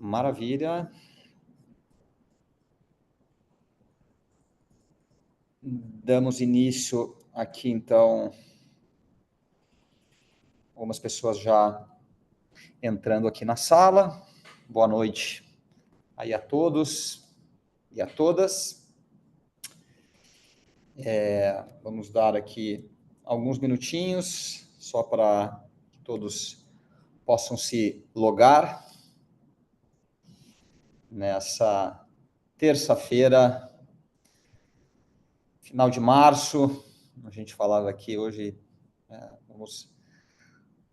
Maravilha. Damos início aqui, então, algumas pessoas já entrando aqui na sala. Boa noite aí a todos e a todas. Vamos dar aqui alguns minutinhos, só para que todos possam se logar nessa terça-feira, final de março. A gente falava aqui hoje, vamos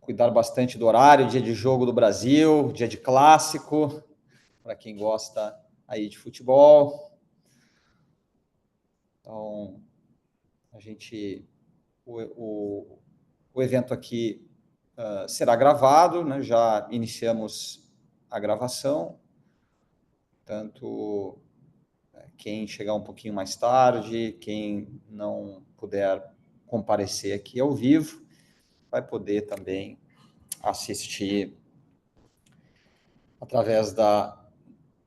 cuidar bastante do horário, dia de jogo do Brasil, dia de clássico, para quem gosta aí de futebol. Então, o evento aqui será gravado, né? Já iniciamos a gravação, tanto quem chegar um pouquinho mais tarde, quem não puder comparecer aqui ao vivo, vai poder também assistir através das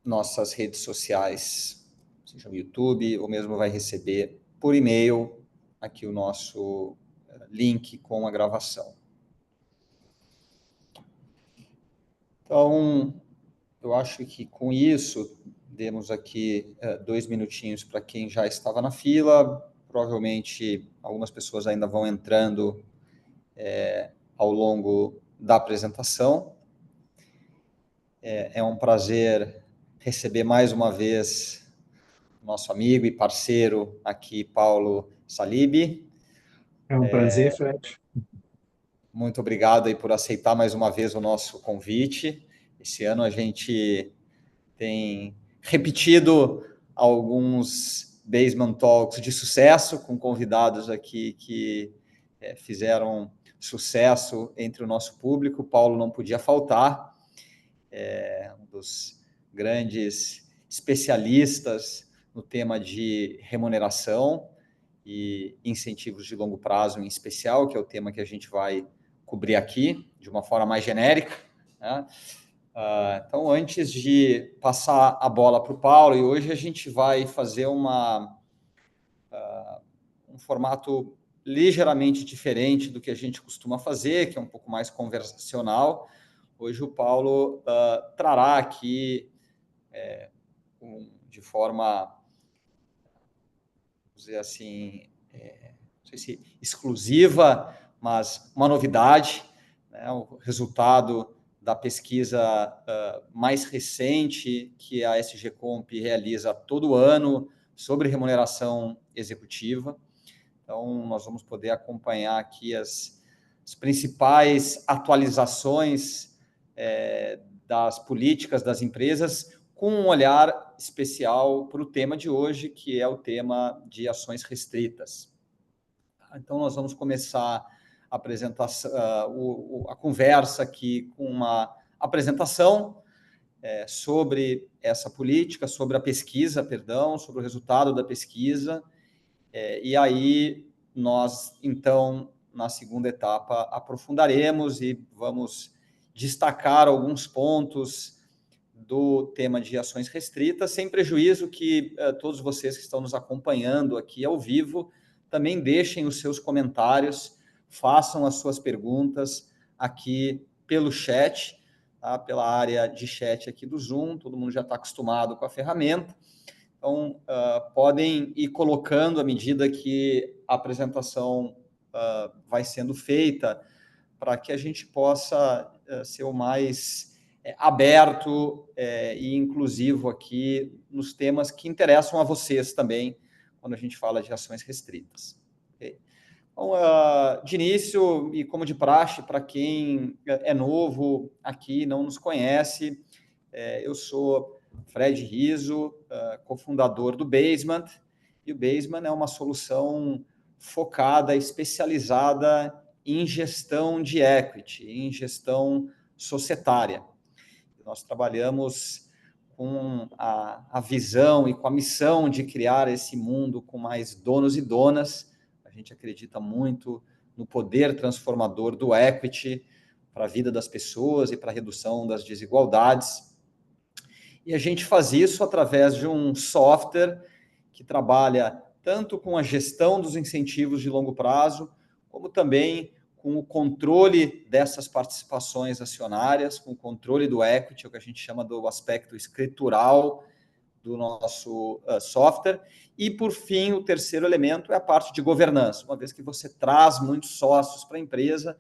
nossas redes sociais, seja no YouTube, ou mesmo vai receber por e-mail aqui o nosso link com a gravação. Então, eu acho que com isso, demos aqui 2 minutinhos para quem já estava na fila. Provavelmente algumas pessoas ainda vão entrando ao longo da apresentação. É um prazer receber mais uma vez nosso amigo e parceiro aqui, Paulo Salibi. É um prazer, Fred. Muito obrigado aí por aceitar mais uma vez o nosso convite. Esse ano a gente tem repetido alguns Basement Talks de sucesso, com convidados aqui que fizeram sucesso entre o nosso público. O Paulo não podia faltar, um dos grandes especialistas no tema de remuneração e incentivos de longo prazo em especial, que é o tema que a gente vai cobrir aqui, de uma forma mais genérica, né? Então, antes de passar a bola para o Paulo, e hoje a gente vai fazer um formato ligeiramente diferente do que a gente costuma fazer, que é um pouco mais conversacional. Hoje o Paulo trará aqui, de forma, vamos dizer assim, não sei se exclusiva, mas uma novidade, né? O resultado da pesquisa mais recente que a SG Comp realiza todo ano sobre remuneração executiva. Então, nós vamos poder acompanhar aqui as principais atualizações das políticas das empresas, com um olhar especial para o tema de hoje, que é o tema de ações restritas. Então, nós vamos começar a apresentação, a conversa aqui com uma apresentação sobre essa política, sobre a pesquisa, sobre o resultado da pesquisa, e aí nós, então, na segunda etapa, aprofundaremos e vamos destacar alguns pontos do tema de ações restritas, sem prejuízo que todos vocês que estão nos acompanhando aqui ao vivo também deixem os seus comentários, façam as suas perguntas aqui pelo chat, tá? Pela área de chat aqui do Zoom, todo mundo já está acostumado com a ferramenta. Então, podem ir colocando à medida que a apresentação vai sendo feita, para que a gente possa ser o mais aberto e inclusivo aqui nos temas que interessam a vocês também, quando a gente fala de ações restritas. Okay? Então, de início, e como de praxe, para quem é novo aqui, não nos conhece, eu sou Fred Rizzo, cofundador do Basement, e o Basement é uma solução focada, especializada em gestão de equity, em gestão societária. Nós trabalhamos com a visão e com a missão de criar esse mundo com mais donos e donas. A gente acredita muito no poder transformador do equity para a vida das pessoas e para a redução das desigualdades. E a gente faz isso através de um software que trabalha tanto com a gestão dos incentivos de longo prazo, como também com o controle dessas participações acionárias, com o controle do equity, o que a gente chama do aspecto escritural do nosso software. E, por fim, o terceiro elemento é a parte de governança. Uma vez que você traz muitos sócios para a empresa,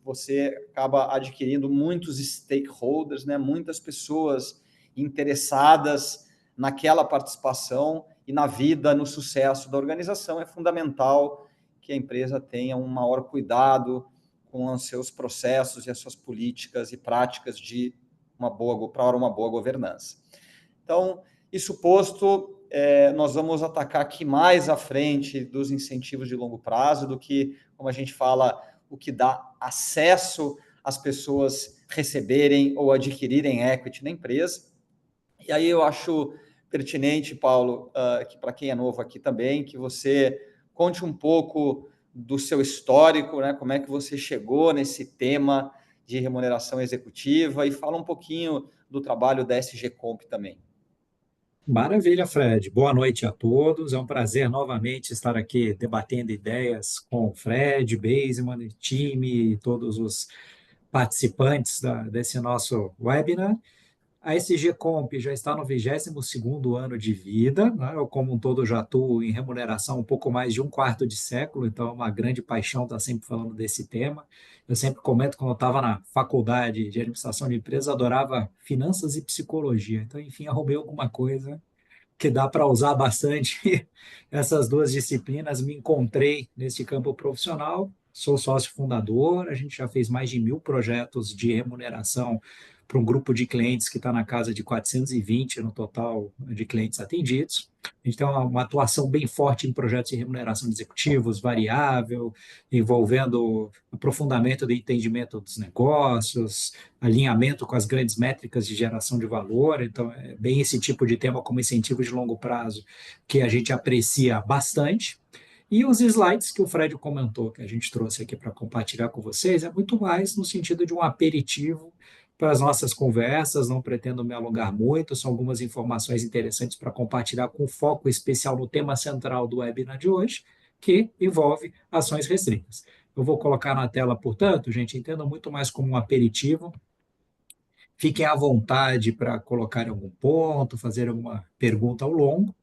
você acaba adquirindo muitos stakeholders, né? Muitas pessoas interessadas naquela participação e na vida, no sucesso da organização. É fundamental que a empresa tenha um maior cuidado com os seus processos e as suas políticas e práticas de para uma boa governança. Então, isso posto, nós vamos atacar aqui mais à frente dos incentivos de longo prazo, do que, como a gente fala, o que dá acesso às pessoas receberem ou adquirirem equity na empresa. E aí eu acho pertinente, Paulo, que para quem é novo aqui também, que você conte um pouco do seu histórico, né? Como é que você chegou nesse tema de remuneração executiva, e fala um pouquinho do trabalho da SG Comp também. Maravilha, Fred. Boa noite a todos. É um prazer novamente estar aqui debatendo ideias com o Fred, Baseman, time e todos os participantes desse nosso webinar. A SG Comp já está no 22º ano de vida, né? Eu, como um todo, já atuo em remuneração um pouco mais de um quarto de século, então é uma grande paixão estar sempre falando desse tema. Eu sempre comento, quando eu estava na faculdade de administração de empresas, eu adorava finanças e psicologia. Então, enfim, arrumei alguma coisa que dá para usar bastante essas duas disciplinas. Me encontrei nesse campo profissional, sou sócio fundador, a gente já fez mais de 1.000 projetos de remuneração para um grupo de clientes que está na casa de 420 no total de clientes atendidos. A gente tem uma atuação bem forte em projetos de remuneração de executivos, variável, envolvendo aprofundamento do entendimento dos negócios, alinhamento com as grandes métricas de geração de valor. Então, é bem esse tipo de tema, como incentivo de longo prazo, que a gente aprecia bastante. E os slides que o Fred comentou, que a gente trouxe aqui para compartilhar com vocês, é muito mais no sentido de um aperitivo para as nossas conversas. Não pretendo me alongar muito, são algumas informações interessantes para compartilhar, com foco especial no tema central do webinar de hoje, que envolve ações restritas. Eu vou colocar na tela, portanto, gente, entendam muito mais como um aperitivo. Fiquem à vontade para colocar algum ponto, fazer alguma pergunta ao longo,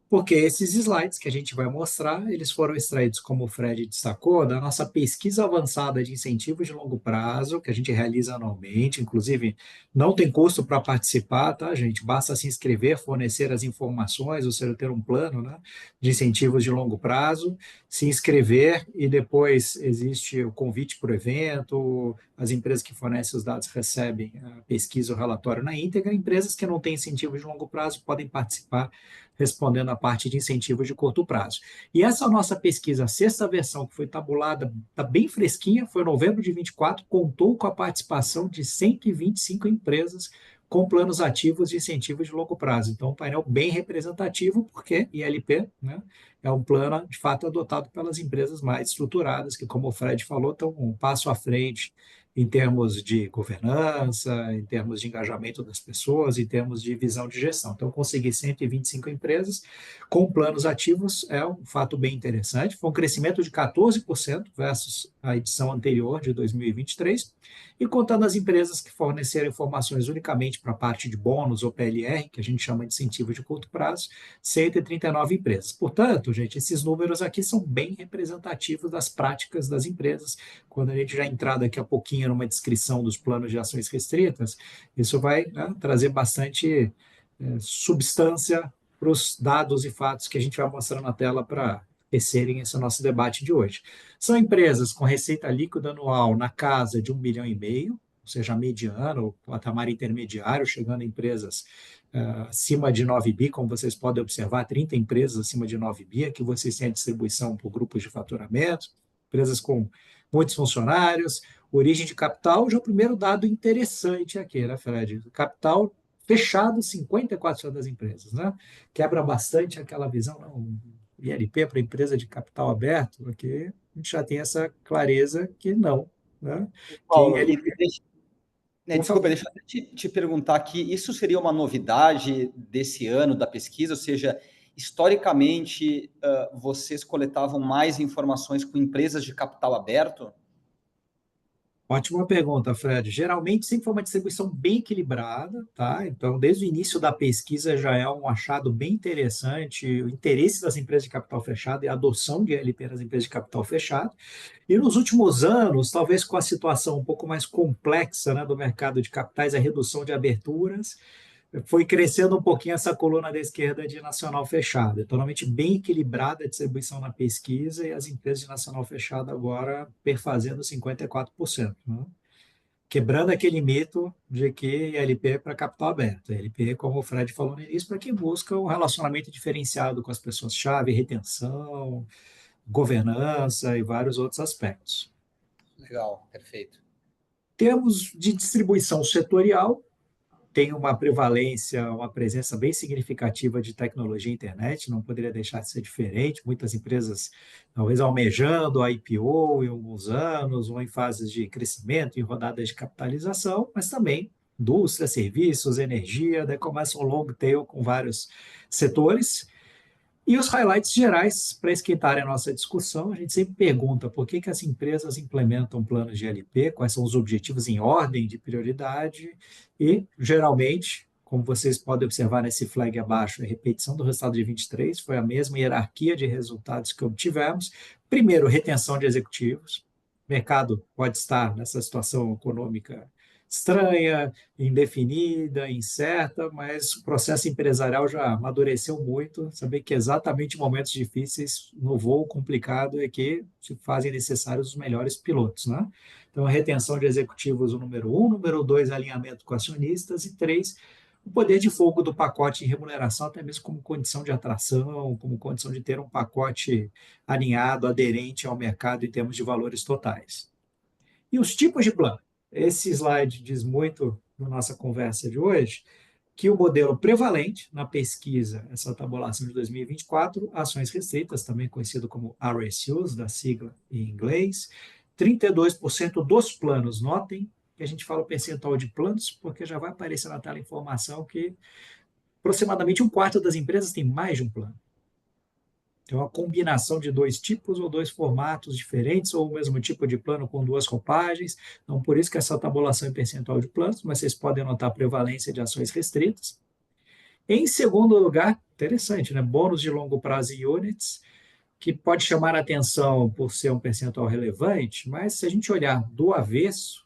porque esses slides que a gente vai mostrar, eles foram extraídos, como o Fred destacou, da nossa pesquisa avançada de incentivos de longo prazo, que a gente realiza anualmente. Inclusive, não tem custo para participar, tá, gente? Basta se inscrever, fornecer as informações, ou seja, ter um plano, né, de incentivos de longo prazo, se inscrever, e depois existe o convite para o evento. As empresas que fornecem os dados recebem a pesquisa, o relatório na íntegra. Empresas que não têm incentivos de longo prazo podem participar, respondendo a parte de incentivos de curto prazo. E essa nossa pesquisa, a sexta versão, que foi tabulada, está bem fresquinha, foi em novembro de 24, contou com a participação de 125 empresas com planos ativos de incentivos de longo prazo. Então, um painel bem representativo, porque ILP, né, é um plano, de fato, adotado pelas empresas mais estruturadas, que, como o Fred falou, estão um passo à frente em termos de governança, em termos de engajamento das pessoas, em termos de visão de gestão. Então, conseguir 125 empresas com planos ativos é um fato bem interessante. Foi um crescimento de 14% versus a edição anterior, de 2023, e contando as empresas que forneceram informações unicamente para a parte de bônus ou PLR, que a gente chama de incentivo de curto prazo, 139 empresas. Portanto, gente, esses números aqui são bem representativos das práticas das empresas. Quando a gente já entrar daqui a pouquinho numa descrição dos planos de ações restritas, isso vai, né, trazer bastante substância para os dados e fatos que a gente vai mostrar na tela para tecerem esse nosso debate de hoje. São empresas com receita líquida anual na casa de 1,5 bilhão, ou seja, mediano, ou patamar intermediário, chegando a empresas acima de 9 bi, como vocês podem observar, 30 empresas acima de 9 bi, que vocês têm a distribuição por grupos de faturamento, empresas com muitos funcionários, origem de capital. Já o primeiro dado interessante aqui, né, Fred? Capital fechado, 54% das empresas, né? Quebra bastante aquela visão, não, ILP para empresa de capital aberto, porque a gente já tem essa clareza que não, né? Que Paulo, ILP... Por Desculpa, favor. deixa eu te perguntar aqui, isso seria uma novidade desse ano da pesquisa, ou seja, historicamente, vocês coletavam mais informações com empresas de capital aberto? Ótima pergunta, Fred. Geralmente sempre foi uma distribuição bem equilibrada, tá? Então, desde o início da pesquisa já é um achado bem interessante o interesse das empresas de capital fechado e a adoção de LP nas empresas de capital fechado. E nos últimos anos, talvez com a situação um pouco mais complexa, né, do mercado de capitais, a redução de aberturas, foi crescendo um pouquinho essa coluna da esquerda de nacional fechada. Então, normalmente bem equilibrada a distribuição na pesquisa e as empresas de nacional fechada agora perfazendo 54%, né? Quebrando aquele mito de que LP é para capital aberto. LP, como o Fred falou no início, para quem busca um relacionamento diferenciado com as pessoas-chave, retenção, governança e vários outros aspectos. Legal, perfeito. Temos de distribuição setorial, tem uma prevalência, uma presença bem significativa de tecnologia e internet, não poderia deixar de ser diferente. Muitas empresas, talvez almejando a IPO em alguns anos, ou em fases de crescimento, em rodadas de capitalização, mas também indústria, serviços, energia, daí começa um long tail com vários setores. E os highlights gerais, para esquentar a nossa discussão, a gente sempre pergunta por que as empresas implementam planos de LP, quais são os objetivos em ordem de prioridade, e, geralmente, como vocês podem observar nesse flag abaixo, a repetição do resultado de 23 foi a mesma hierarquia de resultados que obtivemos. Primeiro, retenção de executivos. O mercado pode estar nessa situação econômica estranha, indefinida, incerta, mas o processo empresarial já amadureceu muito. Saber que exatamente em momentos difíceis, no voo complicado, é que se fazem necessários os melhores pilotos, né? Então, a retenção de executivos, o número um, número dois, alinhamento com acionistas, e três, o poder de fogo do pacote de remuneração, até mesmo como condição de atração, como condição de ter um pacote alinhado, aderente ao mercado em termos de valores totais. E os tipos de plano? Esse slide diz muito na nossa conversa de hoje que o modelo prevalente na pesquisa, essa tabulação de 2024, ações restritas, também conhecido como RSUs, da sigla em inglês, 32% dos planos. Notem que a gente fala o percentual de planos, porque já vai aparecer na tela a informação que aproximadamente um quarto das empresas tem mais de um plano. Então, uma combinação de dois tipos ou dois formatos diferentes, ou o mesmo tipo de plano com duas roupagens. Então, por isso que essa tabulação é percentual de planos, mas vocês podem notar a prevalência de ações restritas. Em segundo lugar, interessante, né? Bônus de longo prazo e units, que pode chamar a atenção por ser um percentual relevante, mas se a gente olhar do avesso,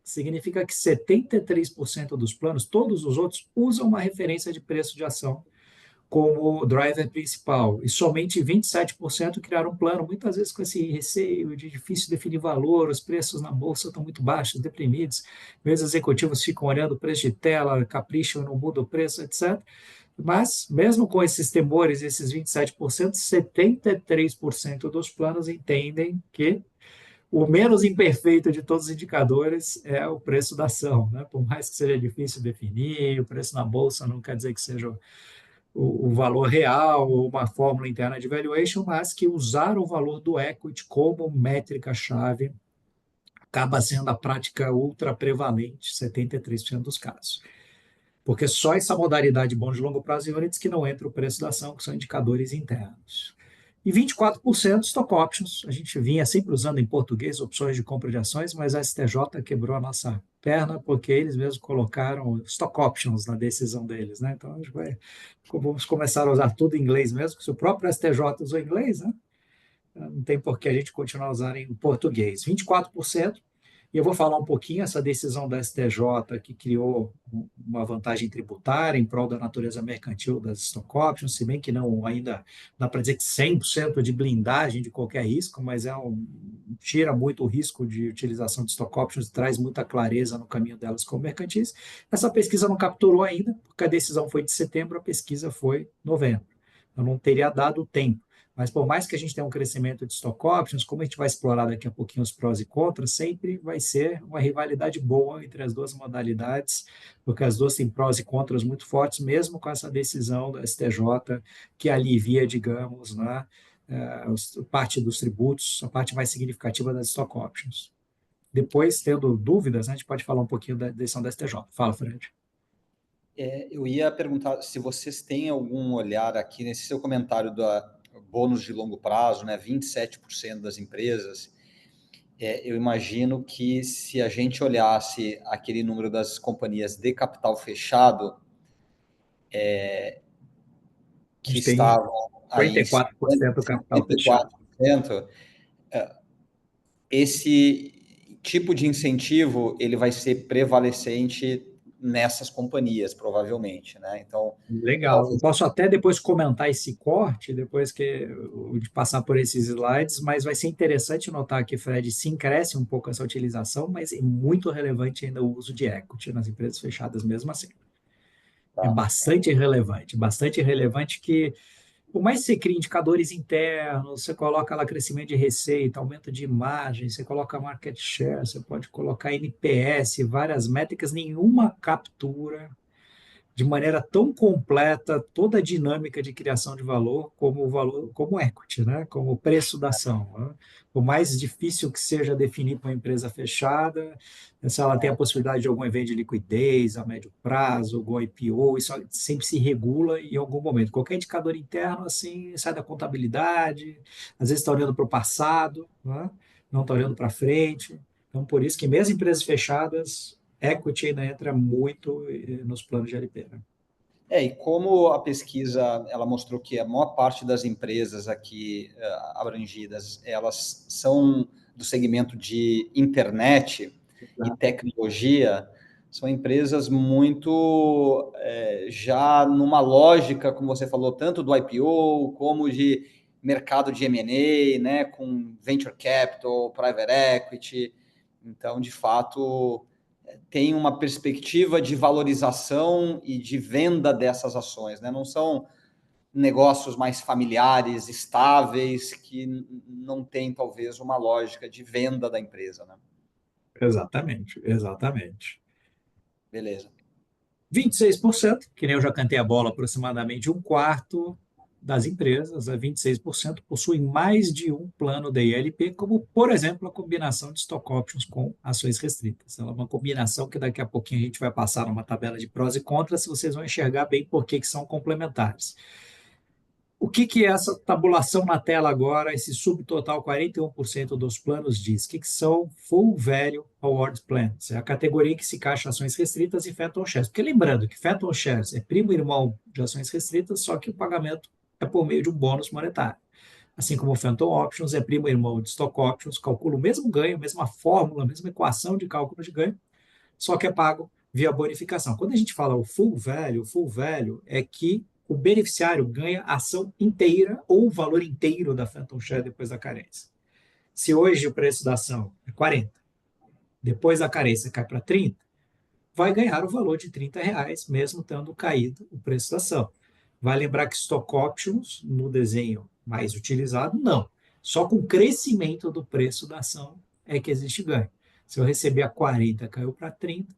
significa que 73% dos planos, todos os outros, usam uma referência de preço de ação como driver principal, e somente 27% criaram um plano, muitas vezes com esse receio de difícil definir valor, os preços na bolsa estão muito baixos, deprimidos, os executivos ficam olhando o preço de tela, capricham, não muda o preço, etc. Mas, mesmo com esses temores, esses 27%, 73% dos planos entendem que o menos imperfeito de todos os indicadores é o preço da ação, né? Por mais que seja difícil definir, o preço na bolsa não quer dizer que seja o valor real ou uma fórmula interna de valuation, mas que usar o valor do equity como métrica-chave acaba sendo a prática ultra prevalente, 73% dos casos. Porque só essa modalidade de bom de longo prazo e units que não entra o preço da ação, que são indicadores internos. E 24% stock options. A gente vinha sempre usando em português opções de compra de ações, mas a STJ quebrou a nossa perna porque eles mesmos colocaram stock options na decisão deles, né? Então a gente vamos começar a usar tudo em inglês mesmo, porque se o próprio STJ usou inglês, né? Não tem por que a gente continuar a usar em português. 24%. E eu vou falar um pouquinho essa decisão da STJ que criou uma vantagem tributária em prol da natureza mercantil das stock options, se bem que não ainda dá para dizer que 100% de blindagem de qualquer risco, mas tira muito o risco de utilização de stock options, traz muita clareza no caminho delas como mercantis. Essa pesquisa não capturou ainda, porque a decisão foi de setembro, a pesquisa foi novembro. Eu não teria dado tempo. Mas por mais que a gente tenha um crescimento de stock options, como a gente vai explorar daqui a pouquinho os prós e contras, sempre vai ser uma rivalidade boa entre as duas modalidades, porque as duas têm prós e contras muito fortes, mesmo com essa decisão da STJ, que alivia, digamos, né, parte dos tributos, a parte mais significativa das stock options. Depois, tendo dúvidas, a gente pode falar um pouquinho da decisão da STJ. Fala, Fred. Eu ia perguntar se vocês têm algum olhar aqui nesse seu comentário do bônus de longo prazo, né? 27% das empresas. Eu imagino que se a gente olhasse aquele número das companhias de capital fechado, A que gente tem estavam aí em 54% do capital fechado. 54%, esse tipo de incentivo ele vai ser prevalecente nessas companhias, provavelmente, né? Então, Legal. Eu talvez. posso até depois comentar esse corte, depois de passar por esses slides, mas vai ser interessante notar que, Fred, sim, cresce um pouco essa utilização, mas é muito relevante ainda o uso de equity nas empresas fechadas mesmo assim. É Tá. bastante relevante que, por mais que você crie indicadores internos, você coloca lá crescimento de receita, aumento de margem, você coloca market share, você pode colocar NPS, várias métricas, nenhuma captura de maneira tão completa toda a dinâmica de criação de valor, como equity, né? Como o preço da ação. Né? Por mais difícil que seja definir para uma empresa fechada, se ela tem a possibilidade de algum evento de liquidez a médio prazo, algum IPO, isso sempre se regula em algum momento. Qualquer indicador interno, assim, sai da contabilidade, às vezes está olhando para o passado, né? Não está olhando para frente. Então, por isso que mesmo empresas fechadas, equity ainda entra muito nos planos de LP. Né? E como a pesquisa ela mostrou que a maior parte das empresas aqui abrangidas, elas são do segmento de internet e tecnologia, são empresas muito já numa lógica, como você falou, tanto do IPO como de mercado de M&A, né, com venture capital, private equity. Então, de fato, tem uma perspectiva de valorização e de venda dessas ações, né? Não são negócios mais familiares, estáveis, que não tem talvez uma lógica de venda da empresa, né? Exatamente, exatamente. Beleza. 26%, que nem eu já cantei a bola, aproximadamente um quarto das empresas, 26%, possuem mais de um plano de ILP, como, por exemplo, a combinação de stock options com ações restritas. Ela é uma combinação que daqui a pouquinho a gente vai passar numa tabela de prós e contras, vocês vão enxergar bem por que são complementares. O que é essa tabulação na tela agora? Esse subtotal 41% dos planos diz que são Full Value Award Plans. É a categoria em que se encaixa ações restritas e Phantom Shares. Porque lembrando que Phantom Shares é primo irmão de ações restritas, só que o pagamento é por meio de um bônus monetário. Assim como o Phantom Options é primo irmão de Stock Options, calcula o mesmo ganho, a mesma fórmula, a mesma equação de cálculo de ganho, só que é pago via bonificação. Quando a gente fala o full value é que o beneficiário ganha a ação inteira ou o valor inteiro da Phantom Share depois da carência. Se hoje o preço da ação é 40, depois da carência cai para 30, vai ganhar o valor de R$ 30, mesmo tendo caído o preço da ação. Vai lembrar que stock options, no desenho mais utilizado, não. Só com o crescimento do preço da ação é que existe ganho. Se eu receber a 40, caiu para 30,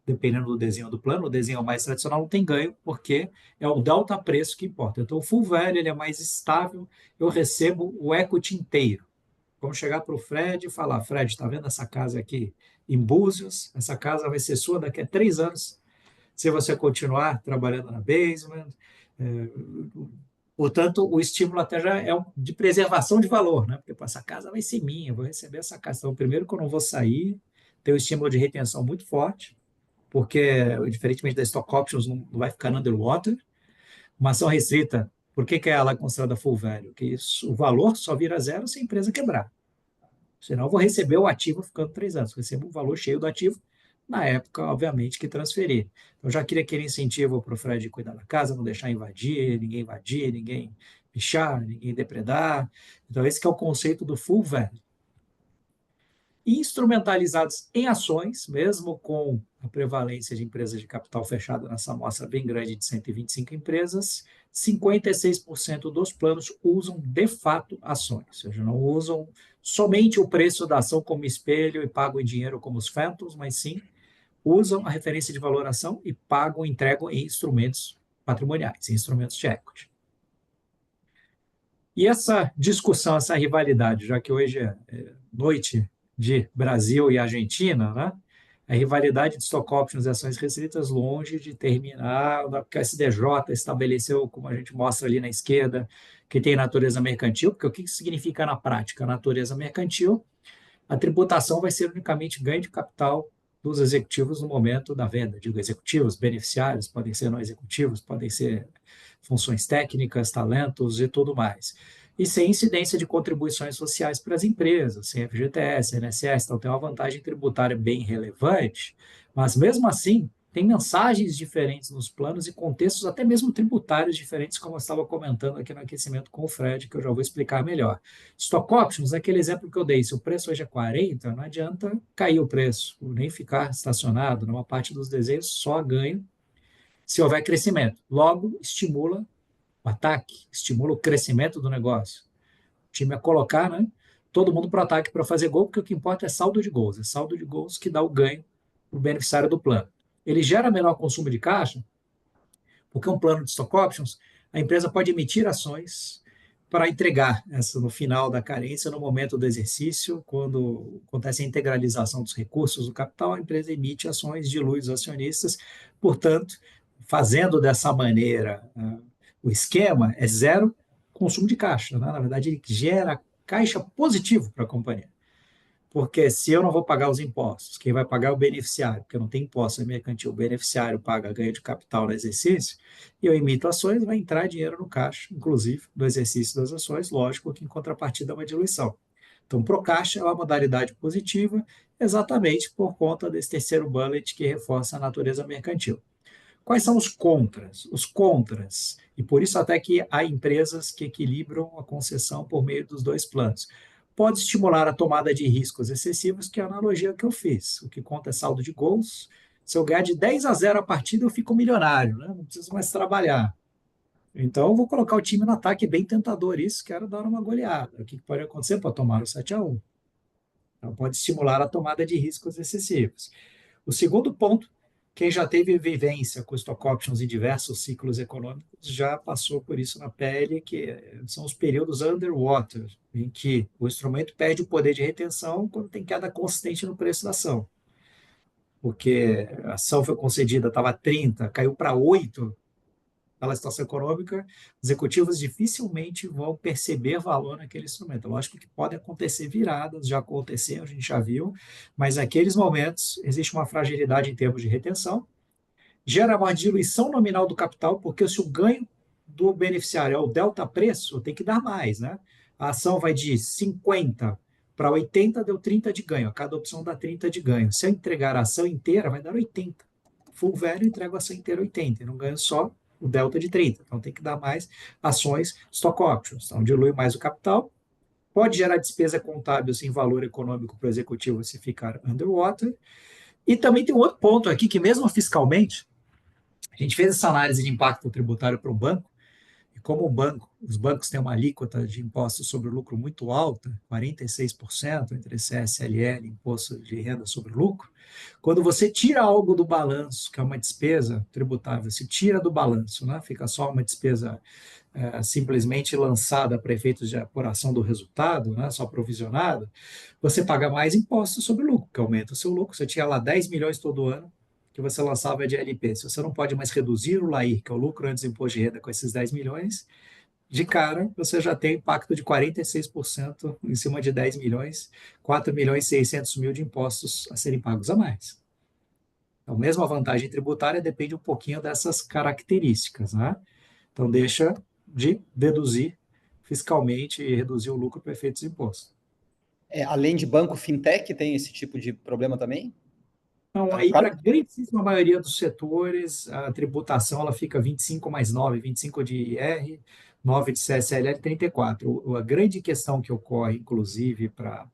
dependendo do desenho do plano, o desenho mais tradicional não tem ganho, porque é o delta preço que importa. Então, o full value ele é mais estável, eu recebo o equity inteiro. Vamos chegar para o Fred e falar, Fred, está vendo essa casa aqui em Búzios? Essa casa vai ser sua daqui a 3 anos, se você continuar trabalhando na Basement. É, portanto, o estímulo até já é de preservação de valor, né? Porque pô, essa casa vai ser minha, eu vou receber essa casa. Então, primeiro que eu não vou sair, tem o estímulo de retenção muito forte, porque, diferentemente da stock options, não vai ficar underwater. Uma ação restrita, por que ela é considerada full value? Porque isso, o valor só vira zero se a empresa quebrar. Senão, eu vou receber o ativo ficando 3 anos. Eu recebo o valor cheio do ativo, na época, obviamente, que transferir. Então, já queria aquele incentivo para o Fred cuidar da casa, não deixar invadir, ninguém pichar, ninguém depredar. Então, esse que é o conceito do full value. Instrumentalizados em ações, mesmo com a prevalência de empresas de capital fechado nessa amostra bem grande de 125 empresas, 56% dos planos usam de fato ações, ou seja, não usam somente o preço da ação como espelho e pagam em dinheiro como os phantoms, mas sim usam a referência de valoração e pagam, entregam em instrumentos patrimoniais, em instrumentos de equity. E essa discussão, essa rivalidade, já que hoje é noite de Brasil e Argentina, né? A rivalidade de stock options e ações restritas longe de terminar, porque o SDJ estabeleceu, como a gente mostra ali na esquerda, que tem natureza mercantil, porque o que isso significa na prática? Natureza mercantil, a tributação vai ser unicamente ganho de capital dos executivos no momento da venda. Digo executivos, beneficiários, podem ser não executivos, podem ser funções técnicas, talentos e tudo mais. E sem incidência de contribuições sociais para as empresas, sem FGTS, INSS, então tem uma vantagem tributária bem relevante, mas mesmo assim, tem mensagens diferentes nos planos e contextos, até mesmo tributários diferentes, como eu estava comentando aqui no aquecimento com o Fred, que eu já vou explicar melhor. Stock options, aquele exemplo que eu dei, se o preço hoje é 40, não adianta cair o preço, nem ficar estacionado, numa parte dos desenhos só ganho se houver crescimento. Logo, estimula o ataque, estimula o crescimento do negócio. O time a colocar, né? Todo mundo para o ataque para fazer gol, porque o que importa é saldo de gols. É saldo de gols que dá o ganho para o beneficiário do plano. Ele gera menor consumo de caixa, porque um plano de stock options, a empresa pode emitir ações para entregar essa no final da carência, no momento do exercício, quando acontece a integralização dos recursos do capital, a empresa emite ações, dilui os acionistas, portanto, fazendo dessa maneira o esquema é zero consumo de caixa, né? Na verdade, ele gera caixa positivo para a companhia. Porque se eu não vou pagar os impostos, quem vai pagar é o beneficiário, porque não tem imposto é mercantil, o beneficiário paga ganho de capital no exercício, e eu emito ações, vai entrar dinheiro no caixa, inclusive no exercício das ações, lógico que em contrapartida é uma diluição. Então, pro caixa é uma modalidade positiva, exatamente por conta desse terceiro bullet que reforça a natureza mercantil. Quais são os contras? Os contras, e por isso até que há empresas que equilibram a concessão por meio dos dois planos. Pode estimular a tomada de riscos excessivos, que é a analogia que eu fiz. O que conta é saldo de gols. Se eu ganhar de 10-0 a partida, eu fico milionário, né? Não preciso mais trabalhar. Então, eu vou colocar o time no ataque bem tentador. Isso, quero dar uma goleada. O que pode acontecer? Pode tomar o 7-1. Então, pode estimular a tomada de riscos excessivos. O segundo ponto, quem já teve vivência com stock options em diversos ciclos econômicos já passou por isso na pele, que são os períodos underwater, em que o instrumento perde o poder de retenção quando tem queda consistente no preço da ação. Porque a ação foi concedida, estava 30, caiu para 8 pela situação econômica, executivos dificilmente vão perceber valor naquele instrumento. Lógico que pode acontecer viradas, já aconteceu, a gente já viu, mas naqueles momentos existe uma fragilidade em termos de retenção, gera uma diluição nominal do capital, porque se o ganho do beneficiário é o delta preço, tem que dar mais, né? A ação vai de 50 para 80, deu 30 de ganho. A cada opção dá 30 de ganho. Se eu entregar a ação inteira, vai dar 80. Full value, entrego a ação inteira 80. Eu não ganho só o delta de 30. Então tem que dar mais ações stock options. Então dilui mais o capital. Pode gerar despesa contábil sem valor econômico para o executivo se ficar underwater. E também tem um outro ponto aqui que mesmo fiscalmente, a gente fez essa análise de impacto tributário para o banco, e como o banco, os bancos têm uma alíquota de imposto sobre o lucro muito alta, 46% entre CSLL e imposto de renda sobre o lucro, quando você tira algo do balanço, que é uma despesa tributável, se tira do balanço, né, fica só uma despesa simplesmente lançada para efeitos de apuração do resultado, né, só provisionado, você paga mais impostos sobre o lucro, que aumenta o seu lucro. Você tinha lá 10 milhões todo ano que você lançava de LP. Se você não pode mais reduzir o LAIR, que é o lucro antes do imposto de renda, com esses 10 milhões, de cara você já tem impacto de 46% em cima de 10 milhões, 4 milhões e 600 mil de impostos a serem pagos a mais. Então, mesmo a vantagem tributária depende um pouquinho dessas características, né? Então, deixa de deduzir fiscalmente e reduzir o lucro para efeitos de imposto. Além de banco, fintech tem esse tipo de problema também? Então, aí, para a grandíssima maioria dos setores, a tributação ela fica 25 mais 9, 25 de IR, 9 de CSLL, 34. A grande questão que ocorre, inclusive, para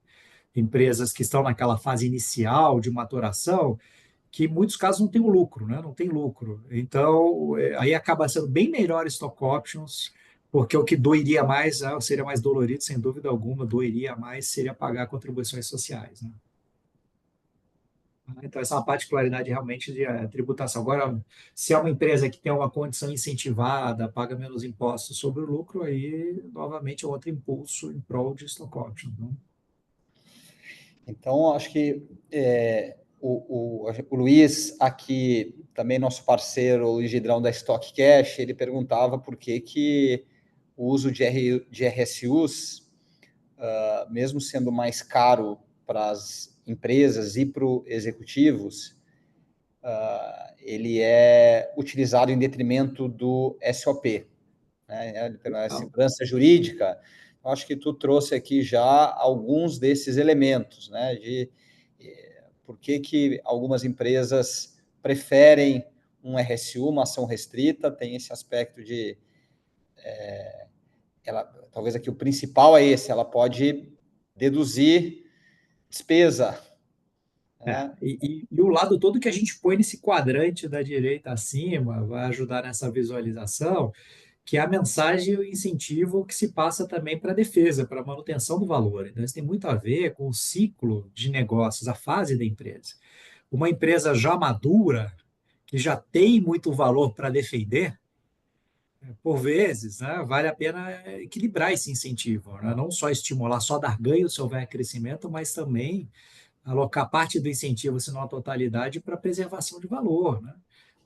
empresas que estão naquela fase inicial de maturação, que em muitos casos não tem o lucro, né? Não tem lucro. Então, aí acaba sendo bem melhor stock options, porque o que doeria mais, seria mais dolorido, sem dúvida alguma, doeria mais, seria pagar contribuições sociais, né? Então, essa é uma particularidade realmente de tributação. Agora, se é uma empresa que tem uma condição incentivada, paga menos impostos sobre o lucro, aí, novamente, é outro impulso em prol de stock options, né? Então, acho que o Luiz, aqui, também nosso parceiro, o Luiz Gidrão da Stock Cash, ele perguntava por que o uso de RSUs, mesmo sendo mais caro para as empresas e para os executivos, ele é utilizado em detrimento do SOP, né, pela segurança jurídica. Eu acho que tu trouxe aqui já alguns desses elementos, né, de por que algumas empresas preferem um RSU, uma ação restrita, tem esse aspecto de, talvez aqui o principal é esse, ela pode deduzir despesa, né? E o lado todo que a gente põe nesse quadrante da direita acima vai ajudar nessa visualização, que é a mensagem e o incentivo que se passa também para a defesa, para a manutenção do valor. Então, isso tem muito a ver com o ciclo de negócios, a fase da empresa. Uma empresa já madura, que já tem muito valor para defender, por vezes, né, vale a pena equilibrar esse incentivo, né? Não só estimular, só dar ganho se houver crescimento, mas também alocar parte do incentivo, se não a totalidade, para preservação de valor, né?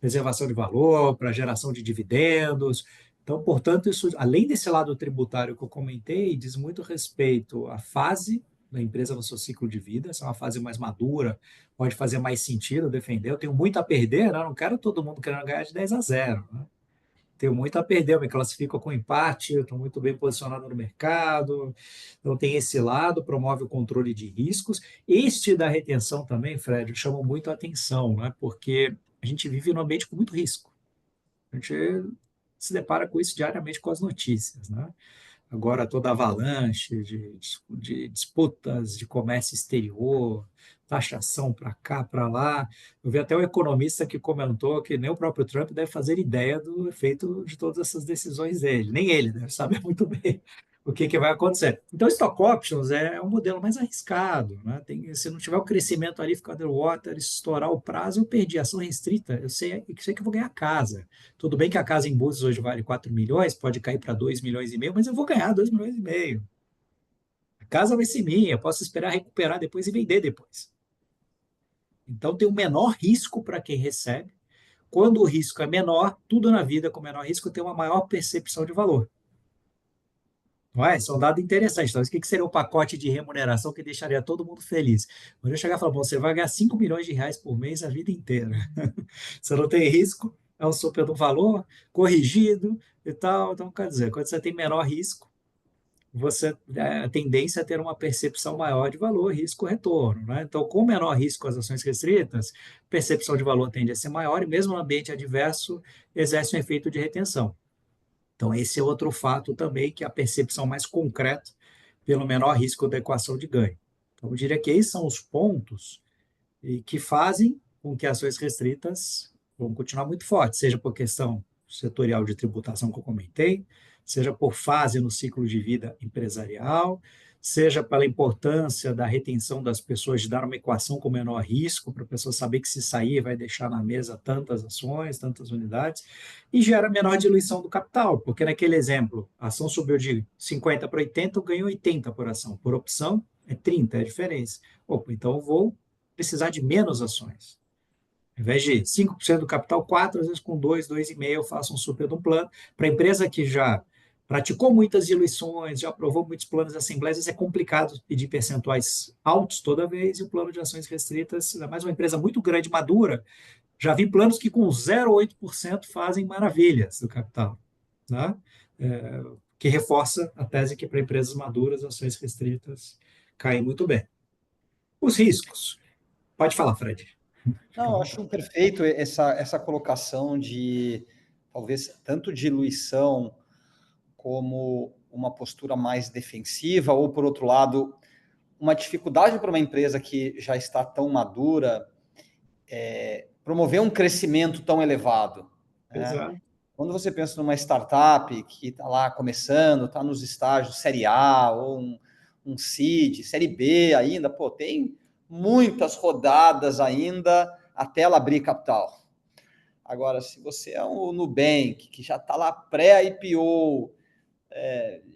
Preservação de valor, para geração de dividendos. Então, portanto, isso, além desse lado tributário que eu comentei, diz muito respeito à fase da empresa no seu ciclo de vida. Essa é uma fase mais madura, pode fazer mais sentido defender. Eu tenho muito a perder, né? Eu não quero todo mundo querendo ganhar de 10-0, né? Tenho muito a perder, eu me classifico com empate, estou muito bem posicionado no mercado, então tem esse lado, promove o controle de riscos. Este da retenção também, Fred, chama muito a atenção, né? Porque a gente vive num ambiente com muito risco. A gente se depara com isso diariamente com as notícias, né? Agora toda a avalanche de disputas de comércio exterior, taxação para cá, para lá. Eu vi até um economista que comentou que nem o próprio Trump deve fazer ideia do efeito de todas essas decisões dele. Nem ele deve saber muito bem o que vai acontecer. Então, stock options é um modelo mais arriscado, né? Se não tiver o crescimento ali, ficar underwater, estourar o prazo, eu perdi ação restrita. Eu sei que eu vou ganhar casa. Tudo bem que a casa em Búzios hoje vale 4 milhões, pode cair para 2 milhões e meio, mas eu vou ganhar 2 milhões e meio. A casa vai ser minha, eu posso esperar recuperar depois e vender depois. Então tem o menor risco para quem recebe. Quando o risco é menor, tudo na vida com menor risco tem uma maior percepção de valor. Não é? Isso é um dado interessante. Então, o que seria um pacote de remuneração que deixaria todo mundo feliz? Quando eu chegar e falar, bom, você vai ganhar 5 milhões de reais por mês a vida inteira. Você não tem risco, é um super do valor, corrigido e tal. Então, quer dizer, quando você tem menor risco, a tendência é ter uma percepção maior de valor, risco, retorno. Né? Então, com menor risco as ações restritas, percepção de valor tende a ser maior e mesmo no ambiente adverso exerce um efeito de retenção. Então, esse é outro fato também, que é a percepção mais concreta pelo menor risco da equação de ganho. Então, eu diria que esses são os pontos que fazem com que ações restritas vão continuar muito fortes, seja por questão setorial de tributação que eu comentei, seja por fase no ciclo de vida empresarial, seja pela importância da retenção das pessoas, de dar uma equação com menor risco, para a pessoa saber que se sair vai deixar na mesa tantas ações, tantas unidades, e gera menor diluição do capital, porque naquele exemplo, a ação subiu de 50 para 80, eu ganho 80 por ação, por opção é 30, é a diferença. Opa, então eu vou precisar de menos ações. Ao invés de 5% do capital, 4, às vezes com 2, 2,5% eu faço um super de um plano. Para a empresa que já praticou muitas diluições, já aprovou muitos planos de assembleia, às vezes é complicado pedir percentuais altos toda vez, e o plano de ações restritas, ainda mais uma empresa muito grande, madura, já vi planos que com 0,8% fazem maravilhas do capital, né? Que reforça a tese que para empresas maduras, ações restritas caem muito bem. Os riscos. Pode falar, Fred. Fica à Não, eu acho vontade. perfeito essa colocação de, talvez, tanto diluição como uma postura mais defensiva, ou, por outro lado, uma dificuldade para uma empresa que já está tão madura promover um crescimento tão elevado, né? Exato. Quando você pensa numa startup que está lá começando, está nos estágios Série A ou um seed, Série B ainda, pô, tem muitas rodadas ainda até ela abrir capital. Agora, se você é um Nubank, que já está lá pré-IPO,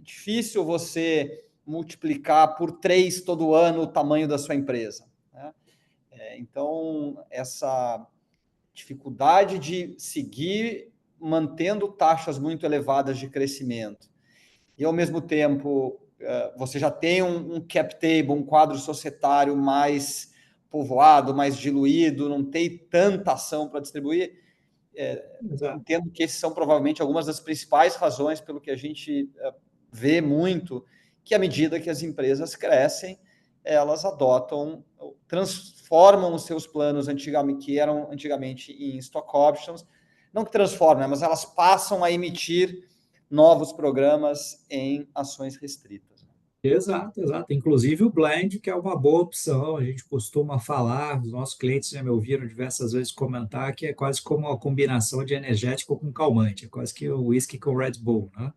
difícil você multiplicar por 3 todo ano o tamanho da sua empresa, né? Então, essa dificuldade de seguir mantendo taxas muito elevadas de crescimento e, ao mesmo tempo, você já tem um cap table, um quadro societário mais povoado, mais diluído, não tem tanta ação para distribuir. Entendo que esses são provavelmente algumas das principais razões pelo que a gente vê muito, que à medida que as empresas crescem, elas adotam, transformam os seus planos que eram antigamente em stock options, não que transformem, mas elas passam a emitir novos programas em ações restritas. Exato, exato. Inclusive o blend, que é uma boa opção, a gente costuma falar, os nossos clientes já me ouviram diversas vezes comentar que é quase como uma combinação de energético com calmante, é quase que o whisky com Red Bull, né?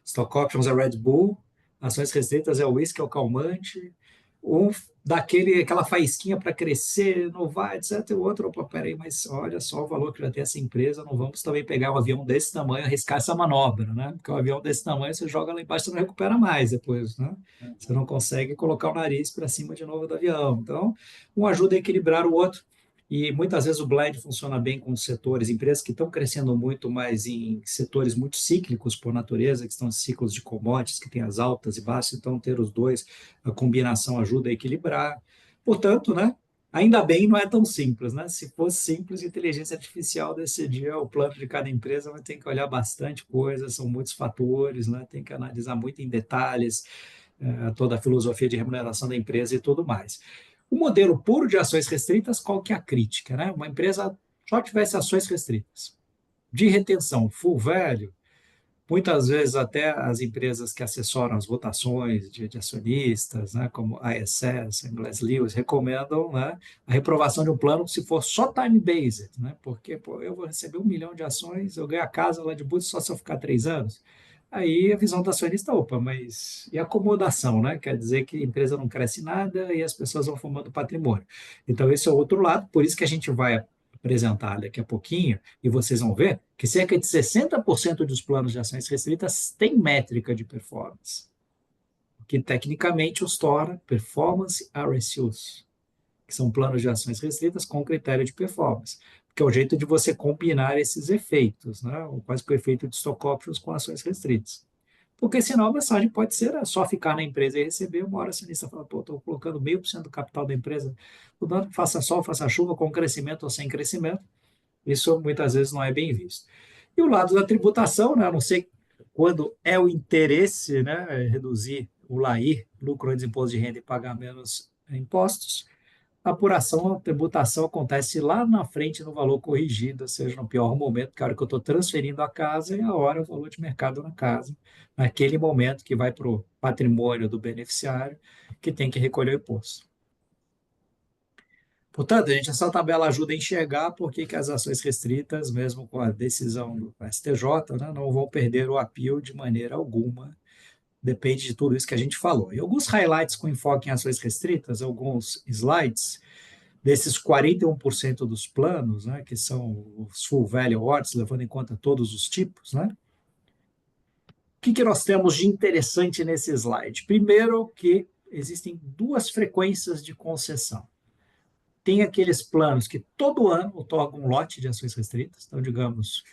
Stock options é Red Bull, ações restritas é o whisky, é o calmante, um aquela faísquinha para crescer, inovar, etc. E o outro, opa, peraí, mas olha só o valor que já tem essa empresa, não vamos também pegar um avião desse tamanho, arriscar essa manobra, né? Porque um avião desse tamanho você joga lá embaixo, você não recupera mais depois, né? Você não consegue colocar o nariz para cima de novo do avião. Então, um ajuda a equilibrar o outro. E muitas vezes o blend funciona bem com setores, empresas que estão crescendo muito, mas em setores muito cíclicos por natureza, que estão em ciclos de commodities, que tem as altas e baixas, então ter os dois, a combinação ajuda a equilibrar. Portanto, né, ainda bem não é tão simples, né? Se fosse simples, a inteligência artificial decidir o plano de cada empresa, vai ter que olhar bastante coisa, são muitos fatores, né? Tem que analisar muito em detalhes toda a filosofia de remuneração da empresa e tudo mais. O modelo puro de ações restritas, qual que é a crítica, né? Uma empresa só tivesse ações restritas, de retenção, full value, muitas vezes até as empresas que assessoram as votações de acionistas, né, como a ISS, a Glass Lewis, recomendam, né, a reprovação de um plano se for só time-based, né, porque pô, eu vou receber 1 milhão de ações, eu ganho a casa lá de Búzios só se eu ficar 3 anos. Aí a visão do acionista, opa, mas e acomodação, né? Quer dizer que a empresa não cresce nada e as pessoas vão formando patrimônio. Então, esse é o outro lado, por isso que a gente vai apresentar daqui a pouquinho, e vocês vão ver que cerca de 60% dos planos de ações restritas têm métrica de performance, o que tecnicamente os torna performance RSUs, que são planos de ações restritas com critério de performance, que é o jeito de você combinar esses efeitos, né? Quase que o efeito de stock options com ações restritas. Porque senão a mensagem pode ser só ficar na empresa e receber, uma hora o acionista fala, pô, estou colocando 0,5% do capital da empresa, mudando, faça sol, faça chuva, com crescimento ou sem crescimento. Isso muitas vezes não é bem visto. E o lado da tributação, né? Eu não sei quando é o interesse, né? Reduzir o LAI, lucro antes de imposto de renda, e pagar menos impostos. A apuração, a tributação acontece lá na frente no valor corrigido, ou seja, no pior momento, que é a hora que eu estou transferindo a casa e a hora o valor de mercado na casa, naquele momento que vai para o patrimônio do beneficiário, que tem que recolher o imposto. Portanto, gente, essa tabela ajuda a enxergar por que as ações restritas, mesmo com a decisão do STJ, né, não vão perder o appeal de maneira alguma. Depende de tudo isso que a gente falou. E alguns highlights com enfoque em ações restritas, alguns slides, desses 41% dos planos, né, que são os full value awards, levando em conta todos os tipos, né? O que nós temos de interessante nesse slide? Primeiro, que existem duas frequências de concessão. Tem aqueles planos que todo ano otorgam um lote de ações restritas, então, digamos,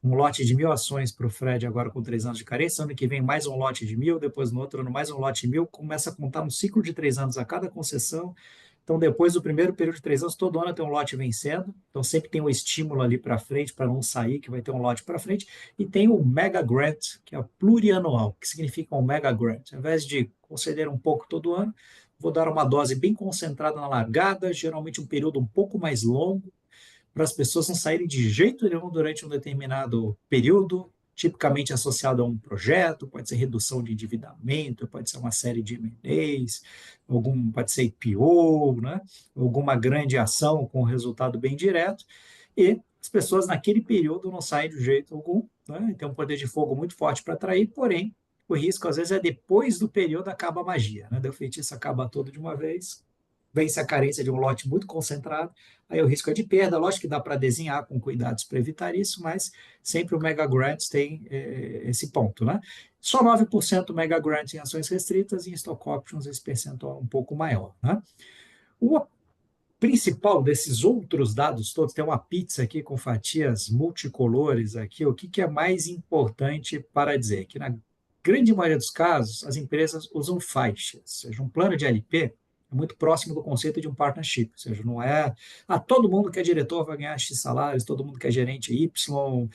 um lote de 1.000 ações para o Fred agora com 3 anos de carência, ano que vem mais um lote de 1.000, depois no outro ano mais um lote de 1.000, começa a contar um ciclo de 3 anos a cada concessão. Então, depois do primeiro período de 3 anos, todo ano tem um lote vencendo. Então, sempre tem um estímulo ali para frente, para não sair, que vai ter um lote para frente. E tem o Mega Grant, que é o plurianual, que significa um Mega Grant. Ao invés de conceder um pouco todo ano, vou dar uma dose bem concentrada na largada, geralmente um período um pouco mais longo, para as pessoas não saírem de jeito nenhum durante um determinado período, tipicamente associado a um projeto, pode ser redução de endividamento, pode ser uma série de M&As, pode ser IPO, né? Alguma grande ação com resultado bem direto, e as pessoas naquele período não saem de jeito algum, né? Tem um poder de fogo muito forte para atrair, porém, o risco às vezes é depois do período acaba a magia, né? O feitiço acaba todo de uma vez, vence a carência de um lote muito concentrado, aí o risco é de perda. Lógico que dá para desenhar com cuidados para evitar isso, mas sempre o Mega Grants tem esse ponto, né? Só 9% Mega Grant em ações restritas e em Stock Options esse percentual é um pouco maior, né? O principal desses outros dados todos, tem uma pizza aqui com fatias multicolores aqui, o que, que é mais importante para dizer? Que na grande maioria dos casos, as empresas usam faixas, ou seja, um plano de LP é muito próximo do conceito de um partnership, ou seja, não é, todo mundo que é diretor vai ganhar X salários, todo mundo que é gerente Y,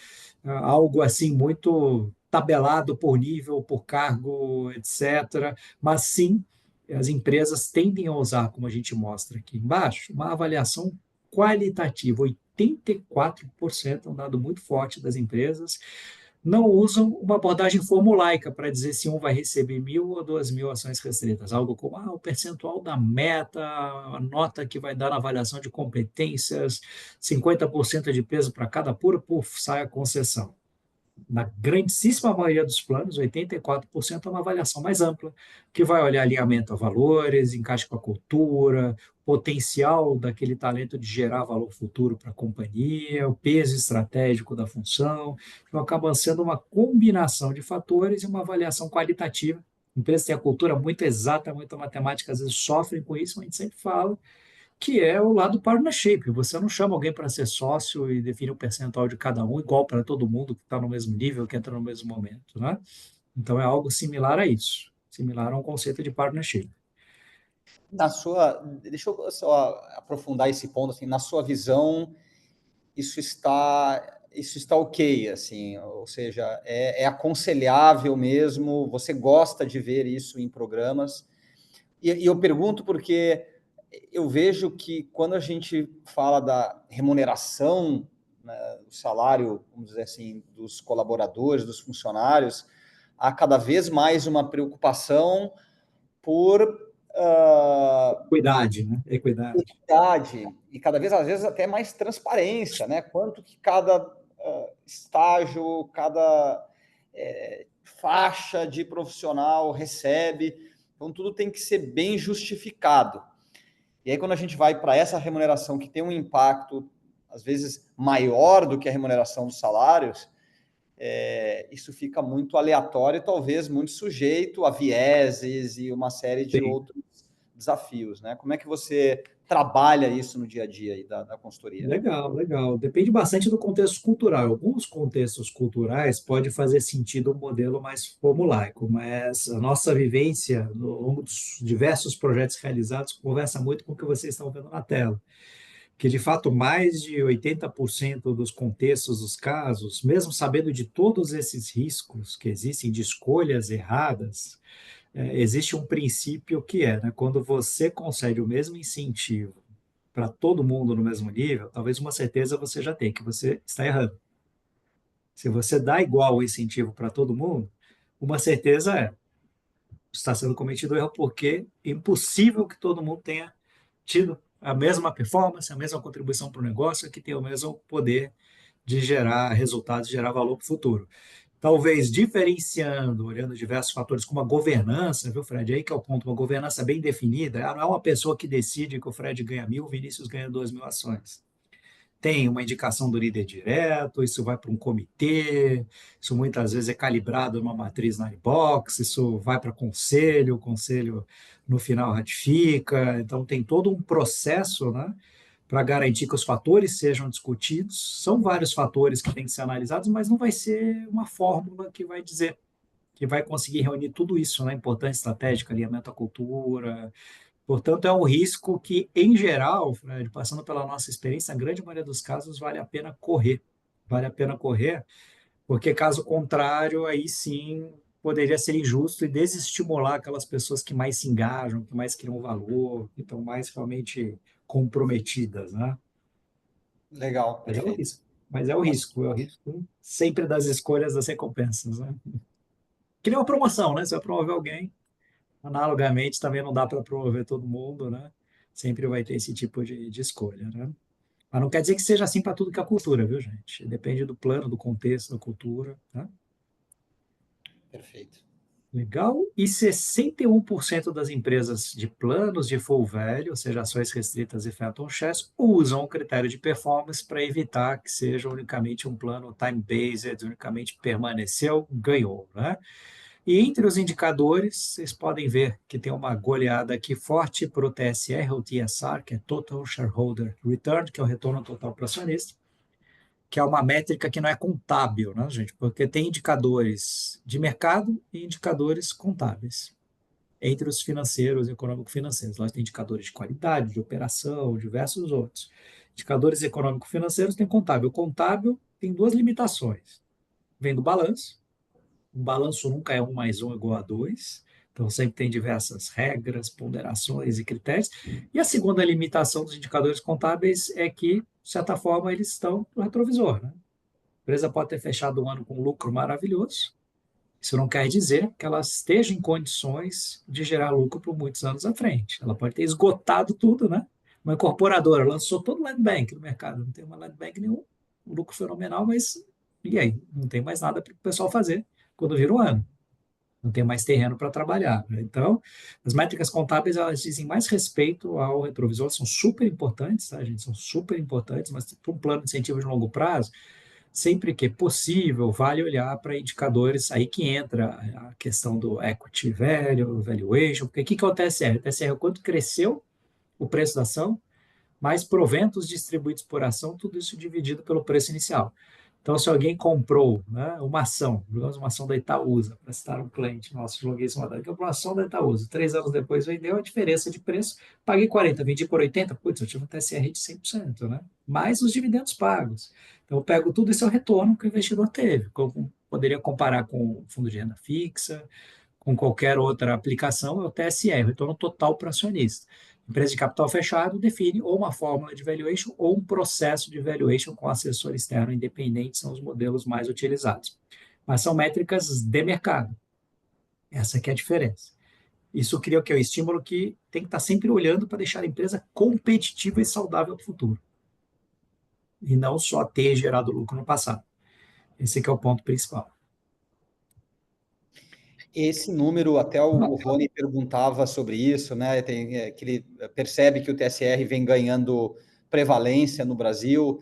algo assim muito tabelado por nível, por cargo, etc., mas sim as empresas tendem a usar, como a gente mostra aqui embaixo, uma avaliação qualitativa. 84% é um dado muito forte das empresas, não usam uma abordagem formulaica para dizer se um vai receber 1.000 ou 2.000 ações restritas. Algo como o percentual da meta, a nota que vai dar na avaliação de competências, 50% de peso para cada pura, sai a concessão. Na grandíssima maioria dos planos, 84% é uma avaliação mais ampla, que vai olhar alinhamento a valores, encaixe com a cultura, potencial daquele talento de gerar valor futuro para a companhia, o peso estratégico da função. Então, acaba sendo uma combinação de fatores e uma avaliação qualitativa. Empresas têm a cultura muito exata, muito matemática, às vezes sofrem com isso, mas a gente sempre fala que é o lado partnership. Você não chama alguém para ser sócio e define o percentual de cada um igual para todo mundo que está no mesmo nível, que entra no mesmo momento, né? Então é algo similar a isso, similar a um conceito de partnership. Deixa eu só aprofundar esse ponto, assim, na sua visão, isso está ok, assim, ou seja, é aconselhável mesmo, você gosta de ver isso em programas, e eu pergunto porque eu vejo que quando a gente fala da remuneração, né, do salário, vamos dizer assim, dos colaboradores, dos funcionários, há cada vez mais uma preocupação por Equidade, né? Equidade. equidade e cada vez, às vezes, até mais transparência, né? Quanto que cada estágio, cada faixa de profissional recebe. Então, tudo tem que ser bem justificado. E aí, quando a gente vai para essa remuneração que tem um impacto, às vezes, maior do que a remuneração dos salários, isso fica muito aleatório e talvez muito sujeito a vieses e uma série de Sim. outros desafios, né? Como é que você trabalha isso no dia a dia aí da consultoria? Legal, legal. Depende bastante do contexto cultural. Em alguns contextos culturais pode fazer sentido um modelo mais formulaico, mas a nossa vivência ao longo dos diversos projetos realizados conversa muito com o que vocês estão vendo na tela. Que de fato mais de 80% dos contextos dos casos, mesmo sabendo de todos esses riscos que existem de escolhas erradas, existe um princípio que é, né, quando você concede o mesmo incentivo para todo mundo no mesmo nível, talvez uma certeza você já tem, que você está errando. Se você dá igual o incentivo para todo mundo, uma certeza é, está sendo cometido erro porque é impossível que todo mundo tenha tido a mesma performance, a mesma contribuição para o negócio, que tenha o mesmo poder de gerar resultados, de gerar valor para o futuro. Talvez diferenciando, olhando diversos fatores, como a governança, viu, Fred? Aí que é o ponto, uma governança bem definida. Não é uma pessoa que decide que o Fred ganha 1.000, o Vinícius ganha 2.000 ações. Tem uma indicação do líder direto, isso vai para um comitê, isso muitas vezes é calibrado numa matriz na iBox, isso vai para conselho, o conselho no final ratifica, então tem todo um processo, né, para garantir que os fatores sejam discutidos. São vários fatores que têm que ser analisados, mas não vai ser uma fórmula que vai dizer que vai conseguir reunir tudo isso, né? Importância estratégica, alinhamento à cultura. Portanto, é um risco que, em geral, Fred, passando pela nossa experiência, na grande maioria dos casos, vale a pena correr. Vale a pena correr, porque caso contrário, aí sim poderia ser injusto e desestimular aquelas pessoas que mais se engajam, que mais criam valor, que estão mais realmente comprometidas, né? Legal, Mas é o perfeito. risco. Mas é o risco sempre das escolhas das recompensas, né? Que nem uma promoção, né? Você vai promover alguém, analogamente, também não dá para promover todo mundo, né? Sempre vai ter esse tipo de escolha, né? Mas não quer dizer que seja assim para tudo que é cultura, viu, gente? Depende do plano, do contexto, da cultura, né? Perfeito. Legal. E 61% das empresas de planos de full value, ou seja, ações restritas e phantom shares, usam o critério de performance para evitar que seja unicamente um plano time-based, unicamente permaneceu, ganhou, né? E entre os indicadores, vocês podem ver que tem uma goleada aqui forte para o TSR, ou TSR, que é Total Shareholder Return, que é o retorno total para o acionista, que é uma métrica que não é contábil, né, gente? Porque tem indicadores de mercado e indicadores contábeis entre os financeiros e econômico-financeiros. Nós temos indicadores de qualidade, de operação, diversos outros. Indicadores econômico-financeiros tem contábil. O contábil tem duas limitações. Vem do balanço. O balanço nunca é 1 mais 1 igual a 2. Então, sempre tem diversas regras, ponderações e critérios. E a segunda limitação dos indicadores contábeis é que, de certa forma, eles estão no retrovisor, né? A empresa pode ter fechado um ano com um lucro maravilhoso. Isso não quer dizer que ela esteja em condições de gerar lucro por muitos anos à frente. Ela pode ter esgotado tudo, né? Uma incorporadora lançou todo o land bank no mercado, não tem uma land bank nenhum, um lucro fenomenal, mas e aí? Não tem mais nada para o pessoal fazer quando vira o ano. Não tem mais terreno para trabalhar, né? Então, as métricas contábeis, elas dizem mais respeito ao retrovisor, são super importantes, tá, gente? São super importantes, mas para um plano de incentivo de longo prazo, sempre que possível, vale olhar para indicadores, aí que entra a questão do equity value, valuation, porque o que é o TSR? O TSR é o quanto cresceu o preço da ação, mais proventos distribuídos por ação, tudo isso dividido pelo preço inicial. Então, se alguém comprou, né, uma ação, digamos uma ação da Itaúsa, para citar um cliente nosso, joguei isso uma data, comprou uma ação da Itaúsa, 3 anos depois vendeu a diferença de preço, paguei 40, vendi por 80, putz, eu tive um TSR de 100%, né? Mais os dividendos pagos. Então, eu pego tudo esse é o retorno que o investidor teve. Poderia comparar com fundo de renda fixa, com qualquer outra aplicação, é o TSR, o retorno total para o acionista. Empresa de capital fechado define ou uma fórmula de valuation ou um processo de valuation com assessor externo independente, são os modelos mais utilizados. Mas são métricas de mercado. Essa que é a diferença. Isso cria o que? O estímulo que tem que estar sempre olhando para deixar a empresa competitiva e saudável para o futuro. E não só ter gerado lucro no passado. Esse que é o ponto principal. Esse número, até o Rony perguntava sobre isso, né? Que ele percebe que o TSR vem ganhando prevalência no Brasil.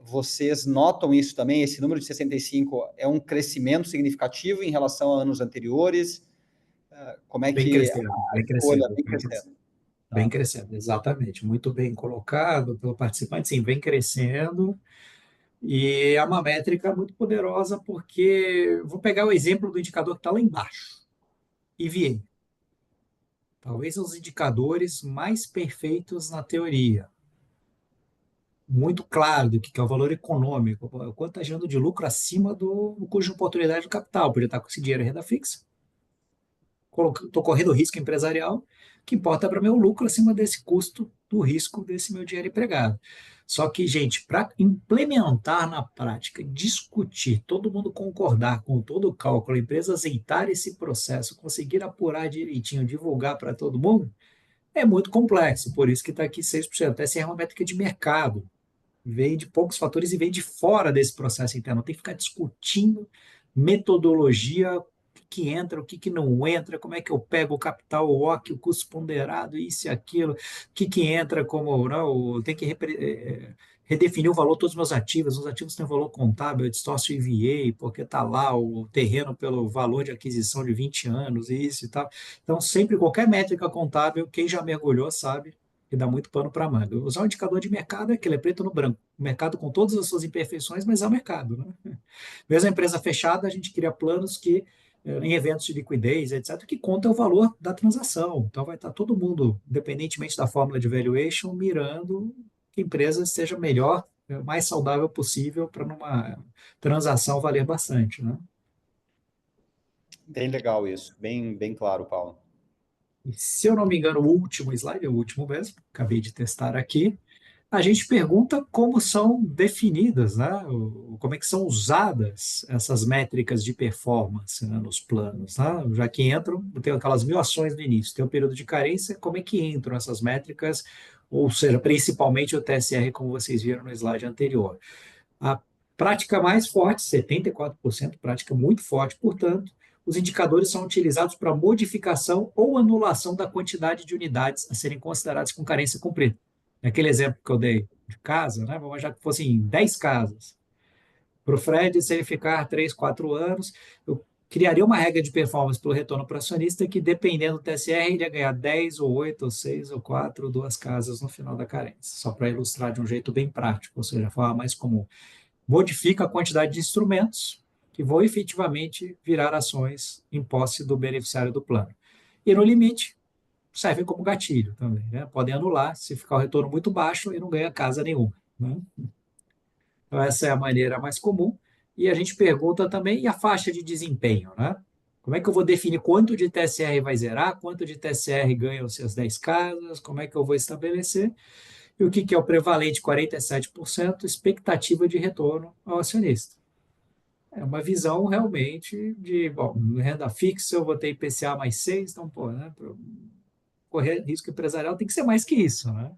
Vocês notam isso também? Esse número de 65 é um crescimento significativo em relação a anos anteriores? Como é Bem que crescendo, a bem escolha crescendo, vem bem crescendo. crescendo? Bem Tá? crescendo, exatamente. Muito bem colocado pelo participante, sim, vem crescendo. E é uma métrica muito poderosa, porque vou pegar o exemplo do indicador que está lá embaixo, EVA. Talvez os indicadores mais perfeitos na teoria. Muito claro do que é o valor econômico, o quanto está gerando de lucro acima do custo de oportunidade do capital. Podia estar com esse dinheiro em renda fixa, estou correndo risco empresarial, o que importa para mim é o lucro acima desse custo do risco desse meu dinheiro empregado. Só que, gente, para implementar na prática, discutir, todo mundo concordar com todo o cálculo, a empresa azeitar esse processo, conseguir apurar direitinho, divulgar para todo mundo, é muito complexo. Por isso que está aqui 6%. Essa é uma métrica de mercado. Vem de poucos fatores e vem de fora desse processo interno. Tem que ficar discutindo metodologia, o que entra, o que não entra, como é que eu pego o capital, o OC, o custo ponderado, isso e aquilo, o que entra como, não, tem que redefinir o valor de todos os meus ativos, os ativos têm valor contábil, eu distorço o EVA, porque está lá o terreno pelo valor de aquisição de 20 anos, isso e tal. Então, sempre, qualquer métrica contábil, quem já mergulhou sabe que dá muito pano para manga. Usar o indicador de mercado é aquele, é preto no branco. O mercado com todas as suas imperfeições, mas é o mercado, né? Mesmo a empresa fechada, a gente cria planos que, em eventos de liquidez, etc., que conta o valor da transação. Então, vai estar todo mundo, independentemente da fórmula de valuation, mirando que a empresa seja melhor, mais saudável possível para numa transação valer bastante, né? Bem legal isso, bem claro, Paulo. E, se eu não me engano, o último slide, é o último mesmo, acabei de testar aqui, a gente pergunta como são definidas, né? Como é que são usadas essas métricas de performance, né, nos planos, né? Já que entram, tem aquelas 1.000 ações no início, tem o período de carência, como é que entram essas métricas, ou seja, principalmente o TSR, como vocês viram no slide anterior. A prática mais forte, 74%, prática muito forte, portanto, os indicadores são utilizados para modificação ou anulação da quantidade de unidades a serem consideradas com carência cumprida. Aquele exemplo que eu dei de casa, né? Vamos já que fossem 10 casas. Para o Fred, se ele ficar 3, 4 anos, eu criaria uma regra de performance para o retorno para o acionista que, dependendo do TSR, ele ia ganhar 10, ou 8, ou 6, ou 4, ou 2 casas no final da carência. Só para ilustrar de um jeito bem prático, ou seja, a forma mais comum. Modifica a quantidade de instrumentos que vão efetivamente virar ações em posse do beneficiário do plano. E, no limite, servem como gatilho também. Né? Podem anular se ficar o retorno muito baixo e não ganha casa nenhuma. Né? Então, essa é a maneira mais comum. E a gente pergunta também, e a faixa de desempenho, né? Como é que eu vou definir quanto de TSR vai zerar, quanto de TSR ganham se as 10 casas, como é que eu vou estabelecer? E o que é o prevalente 47%? Expectativa de retorno ao acionista. É uma visão realmente de, bom, renda fixa eu vou ter IPCA mais 6, então, pô, né, correr risco empresarial tem que ser mais que isso, né?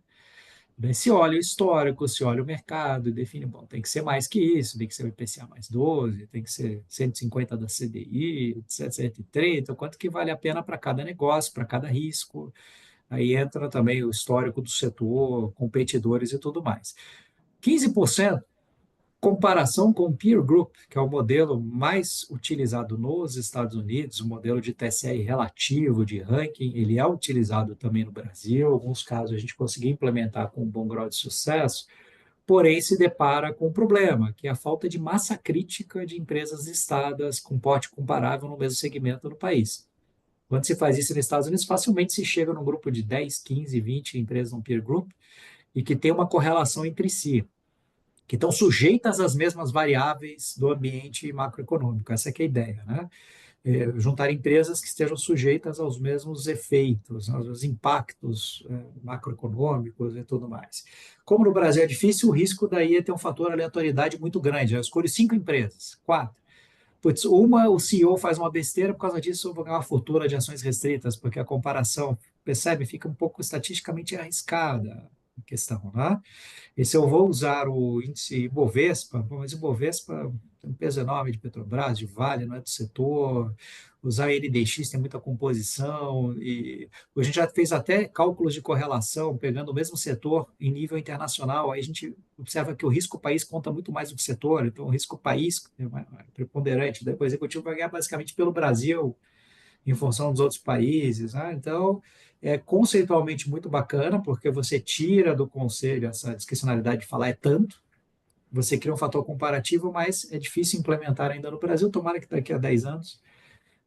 Daí se olha o histórico, se olha o mercado e define, bom, tem que ser mais que isso, tem que ser o IPCA mais 12, tem que ser 150 da CDI, etc, 130, quanto que vale a pena para cada negócio, para cada risco. Aí entra também o histórico do setor, competidores e tudo mais. 15%, comparação com o peer group, que é o modelo mais utilizado nos Estados Unidos, o modelo de TSR relativo, de ranking, ele é utilizado também no Brasil. Em alguns casos a gente conseguiu implementar com um bom grau de sucesso, porém se depara com um problema, que é a falta de massa crítica de empresas listadas com porte comparável no mesmo segmento no país. Quando se faz isso nos Estados Unidos, facilmente se chega num grupo de 10, 15, 20 empresas no peer group e que tem uma correlação entre si, que estão sujeitas às mesmas variáveis do ambiente macroeconômico. Essa é que é a ideia, né? Juntar empresas que estejam sujeitas aos mesmos efeitos, aos impactos macroeconômicos e tudo mais. Como no Brasil é difícil, o risco daí é ter um fator aleatoriedade muito grande. Eu escolho 5 empresas, 4. Putz, uma, o CEO faz uma besteira, por causa disso eu vou ganhar uma fortuna de ações restritas, porque a comparação, percebe, fica um pouco estatisticamente arriscada a questão, né? E se eu vou usar o índice Ibovespa, bom, mas o Ibovespa tem um peso enorme de Petrobras, de Vale, não é do setor. Usar NDX tem muita composição. E a gente já fez até cálculos de correlação, pegando o mesmo setor em nível internacional. Aí a gente observa que o risco país conta muito mais do que o setor. Então, o risco país é preponderante. Depois, o executivo vai ganhar basicamente pelo Brasil, em função dos outros países. Né? Então, é conceitualmente muito bacana, porque você tira do conselho essa discricionalidade de falar é tanto, você cria um fator comparativo, mas é difícil implementar ainda no Brasil. Tomara que daqui a 10 anos,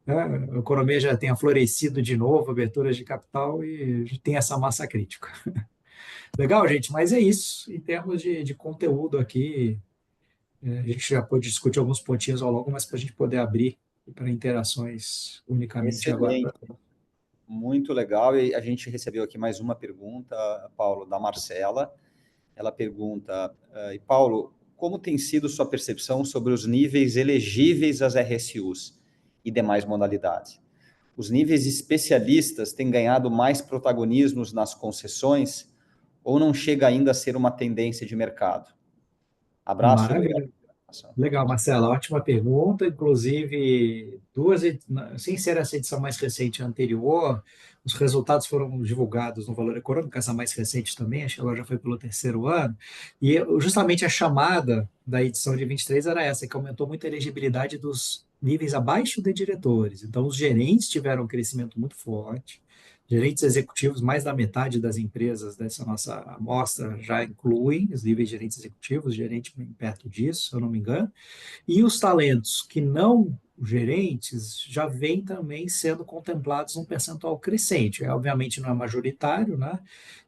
né, a economia já tenha florescido de novo, aberturas de capital e tem essa massa crítica. Legal, gente, mas é isso. Em termos de conteúdo aqui, a gente já pôde discutir alguns pontinhos ao longo, mas para a gente poder abrir para interações unicamente agora. Excelente, muito legal. E a gente recebeu aqui mais uma pergunta, Paulo, da Marcela. Ela pergunta, e Paulo, como tem sido sua percepção sobre os níveis elegíveis às RSUs e demais modalidades? Os níveis especialistas têm ganhado mais protagonismos nas concessões ou não chega ainda a ser uma tendência de mercado? Abraço e obrigado. Maravilha. Legal, Marcela, ótima pergunta. Inclusive, sem ser essa edição mais recente, a anterior, os resultados foram divulgados no Valor Econômico, essa mais recente também, acho que agora já foi pelo terceiro ano. E justamente a chamada da edição de 23 era essa, que aumentou muito a elegibilidade dos níveis abaixo de diretores. Então, os gerentes tiveram um crescimento muito forte. Gerentes executivos, mais da metade das empresas dessa nossa amostra já incluem os níveis de gerentes executivos, gerente bem perto disso, se eu não me engano. E os talentos que não gerentes já vêm também sendo contemplados num percentual crescente. Obviamente não é majoritário, né?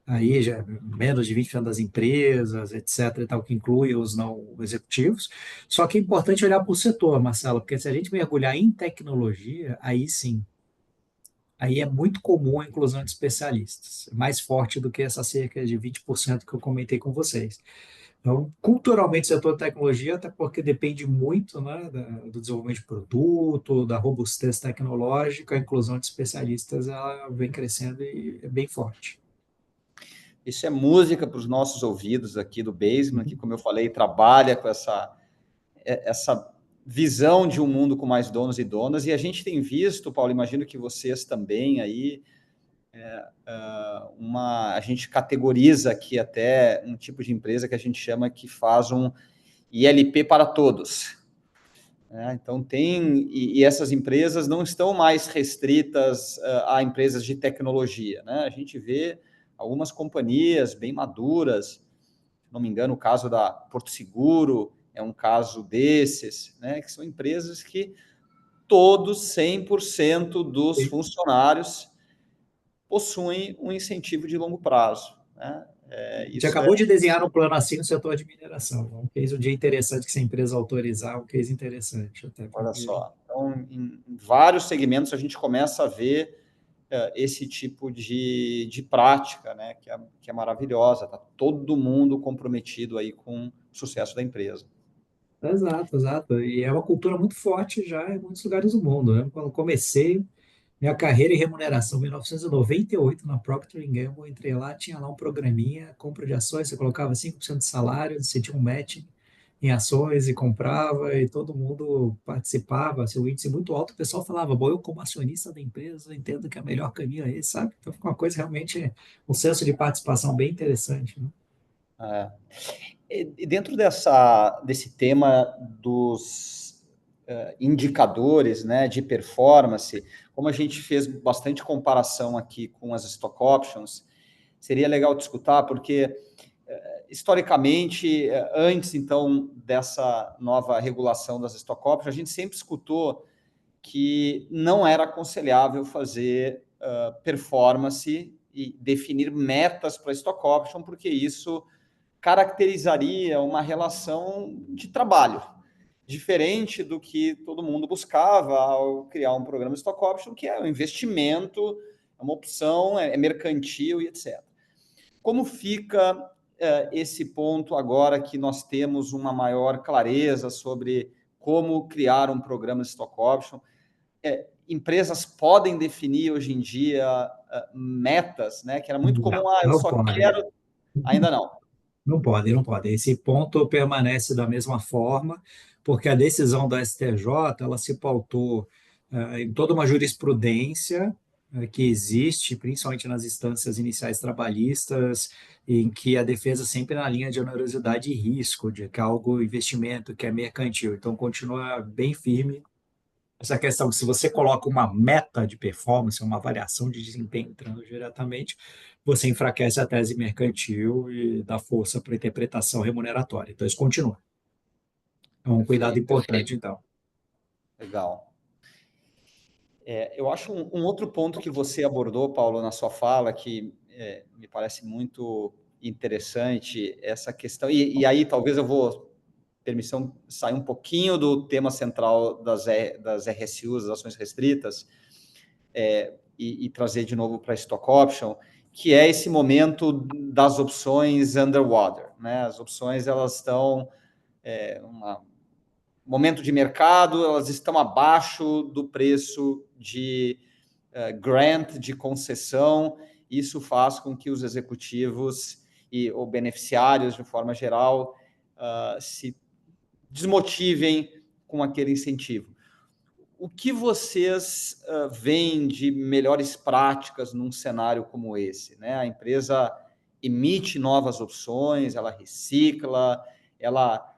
Aí já é menos de 20% das empresas, etc., e tal, que inclui os não executivos. Só que é importante olhar para o setor, Marcelo, porque se a gente mergulhar em tecnologia, aí sim, aí é muito comum a inclusão de especialistas, mais forte do que essa cerca de 20% que eu comentei com vocês. Então, culturalmente, o setor de tecnologia, até porque depende muito, né, do desenvolvimento de produto, da robustez tecnológica, a inclusão de especialistas ela vem crescendo e é bem forte. Isso é música para os nossos ouvidos aqui do Basement, que, como eu falei, trabalha com essa visão de um mundo com mais donos e donas, e a gente tem visto, Paulo, imagino que vocês também aí, a gente categoriza aqui até um tipo de empresa que a gente chama que faz um ILP para todos. Então e essas empresas não estão mais restritas a empresas de tecnologia, né? A gente vê algumas companhias bem maduras, se não me engano, o caso da Porto Seguro é um caso desses, né? Que são empresas que todos, 100% dos funcionários possuem um incentivo de longo prazo, né? A gente Isso é, acabou de desenhar um plano assim no setor de mineração. Um case um dia interessante que se a empresa autorizar, um case interessante, até olha porque só. Então, em vários segmentos a gente começa a ver esse tipo de prática, né, que é maravilhosa. Está todo mundo comprometido aí com o sucesso da empresa. exato, exato. E é uma cultura muito forte já em muitos lugares do mundo, né? Quando comecei minha carreira em remuneração, em 1998, na Procter Gamble, entrei lá, tinha lá um programinha, compra de ações, você colocava 5% de salário, você tinha um match em ações e comprava, e todo mundo participava, seu índice muito alto, o pessoal falava, bom, eu como acionista da empresa, entendo que é o melhor caminho é esse, sabe? Então, fica uma coisa realmente, um senso de participação bem interessante, né? É. E dentro desse tema dos indicadores, né, de performance, como a gente fez bastante comparação aqui com as stock options, seria legal te escutar, porque historicamente, antes então dessa nova regulação das stock options, a gente sempre escutou que não era aconselhável fazer performance e definir metas para stock option, porque isso caracterizaria uma relação de trabalho, diferente do que todo mundo buscava ao criar um programa de stock option, que é um investimento, é uma opção, é mercantil e etc. Como fica esse ponto agora que nós temos uma maior clareza sobre como criar um programa de stock option? Empresas podem definir hoje em dia metas, né? Que era muito Não, comum, eu não só pode. quero. Ainda não. Não pode, não pode. Esse ponto permanece da mesma forma, porque a decisão da STJ ela se pautou em toda uma jurisprudência que existe, principalmente nas instâncias iniciais trabalhistas, em que a defesa sempre é na linha de onerosidade e risco, de que é algo investimento, que é mercantil. Então, continua bem firme essa questão que se você coloca uma meta de performance, uma avaliação de desempenho entrando diretamente, você enfraquece a tese mercantil e dá força para a interpretação remuneratória. Então, isso continua. É um cuidado Perfeito. importante, então. Legal. Eu acho um outro ponto que você abordou, Paulo, na sua fala, que me parece muito interessante, essa questão, e aí talvez eu vou, permissão, sair um pouquinho do tema central das RSUs, das ações restritas, e trazer de novo para a stock option, que é esse momento das opções underwater, né? As opções, elas estão momento de mercado, elas estão abaixo do preço de grant, de concessão. Isso faz com que os executivos ou beneficiários, de forma geral, se desmotivem com aquele incentivo. O que vocês veem de melhores práticas num cenário como esse, né? A empresa emite novas opções, ela recicla, ela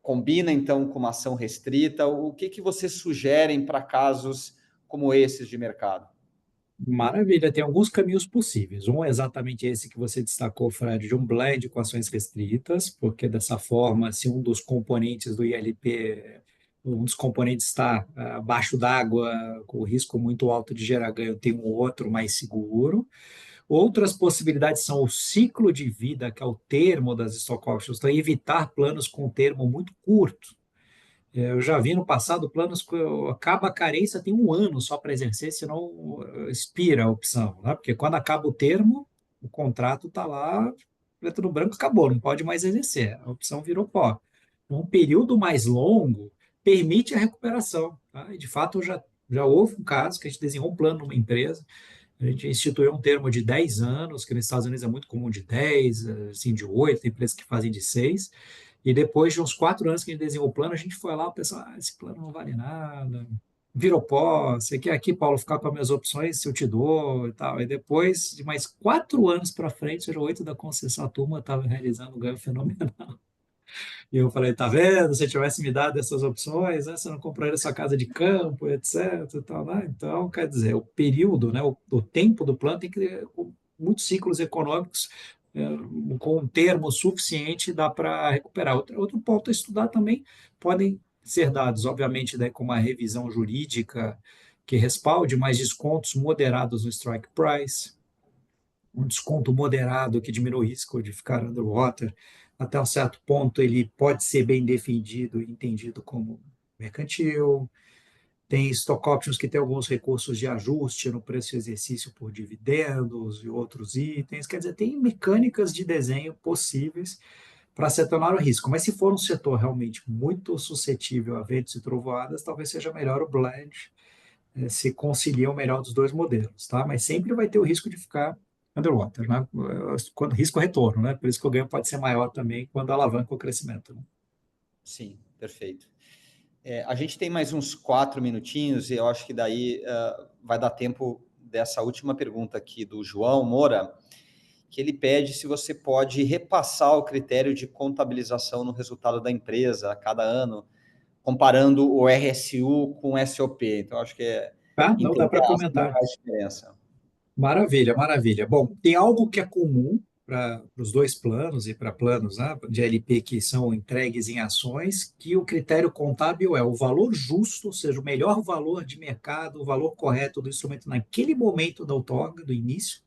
combina, então, com uma ação restrita. O que vocês sugerem para casos como esses de mercado? Maravilha, tem alguns caminhos possíveis. Um é exatamente esse que você destacou, Fred, de um blend com ações restritas, porque dessa forma, se um dos componentes do ILP, um dos componentes está abaixo d'água, com risco muito alto de gerar ganho, tem um outro mais seguro. Outras possibilidades são o ciclo de vida, que é o termo das stock options, então evitar planos com termo muito curto. Eu já vi no passado planos que acaba a carência, tem um ano só para exercer, senão expira a opção, né? Porque quando acaba o termo, o contrato está lá, preto no branco, acabou, não pode mais exercer, a opção virou pó. Um período mais longo permite a recuperação. Tá? E, de fato, já houve um caso que a gente desenhou um plano numa empresa, a gente instituiu um termo de 10 anos, que nos Estados Unidos é muito comum de 10, assim, de 8, tem empresas que fazem de 6, E depois de uns 4 anos que a gente desenhou o plano, a gente foi lá, o pessoal, esse plano não vale nada, virou pó, você quer aqui, Paulo, ficar com as minhas opções, se eu te dou e tal. E depois de mais 4 anos para frente, era 8 da concessão, a turma estava realizando um ganho fenomenal. E eu falei, tá vendo? Se eu tivesse me dado essas opções, né, você não compraria sua casa de campo, etc. E tal, né? Então, quer dizer, o período, né, o tempo do plano tem que ter muitos ciclos econômicos é, com um termo suficiente dá para recuperar. Outro ponto a estudar também podem ser dados, obviamente, né, com uma revisão jurídica que respalde mais descontos moderados no strike price, um desconto moderado que diminui o risco de ficar underwater. Até um certo ponto, ele pode ser bem defendido e entendido como mercantil. Tem stock options que tem alguns recursos de ajuste no preço de exercício por dividendos e outros itens. Quer dizer, tem mecânicas de desenho possíveis para atenuar o risco. Mas se for um setor realmente muito suscetível a ventos e trovoadas, talvez seja melhor o blend, se concilia o melhor dos dois modelos, tá? Mas sempre vai ter o risco de ficar underwater, né? Quando risco retorno, né? Por isso que o ganho pode ser maior também quando alavanca o crescimento, né? Sim, perfeito. A gente tem mais uns 4 minutinhos e eu acho que daí vai dar tempo dessa última pergunta aqui do João Moura, que ele pede se você pode repassar o critério de contabilização no resultado da empresa a cada ano, comparando o RSU com o SOP. Então, acho que Tá? Não dá entender para as comentar. principais diferenças. Maravilha, maravilha. Bom, tem algo que é comum para os dois planos e para planos, né, de LP que são entregues em ações, que o critério contábil é o valor justo, ou seja, o melhor valor de mercado, o valor correto do instrumento naquele momento da outorga, do início,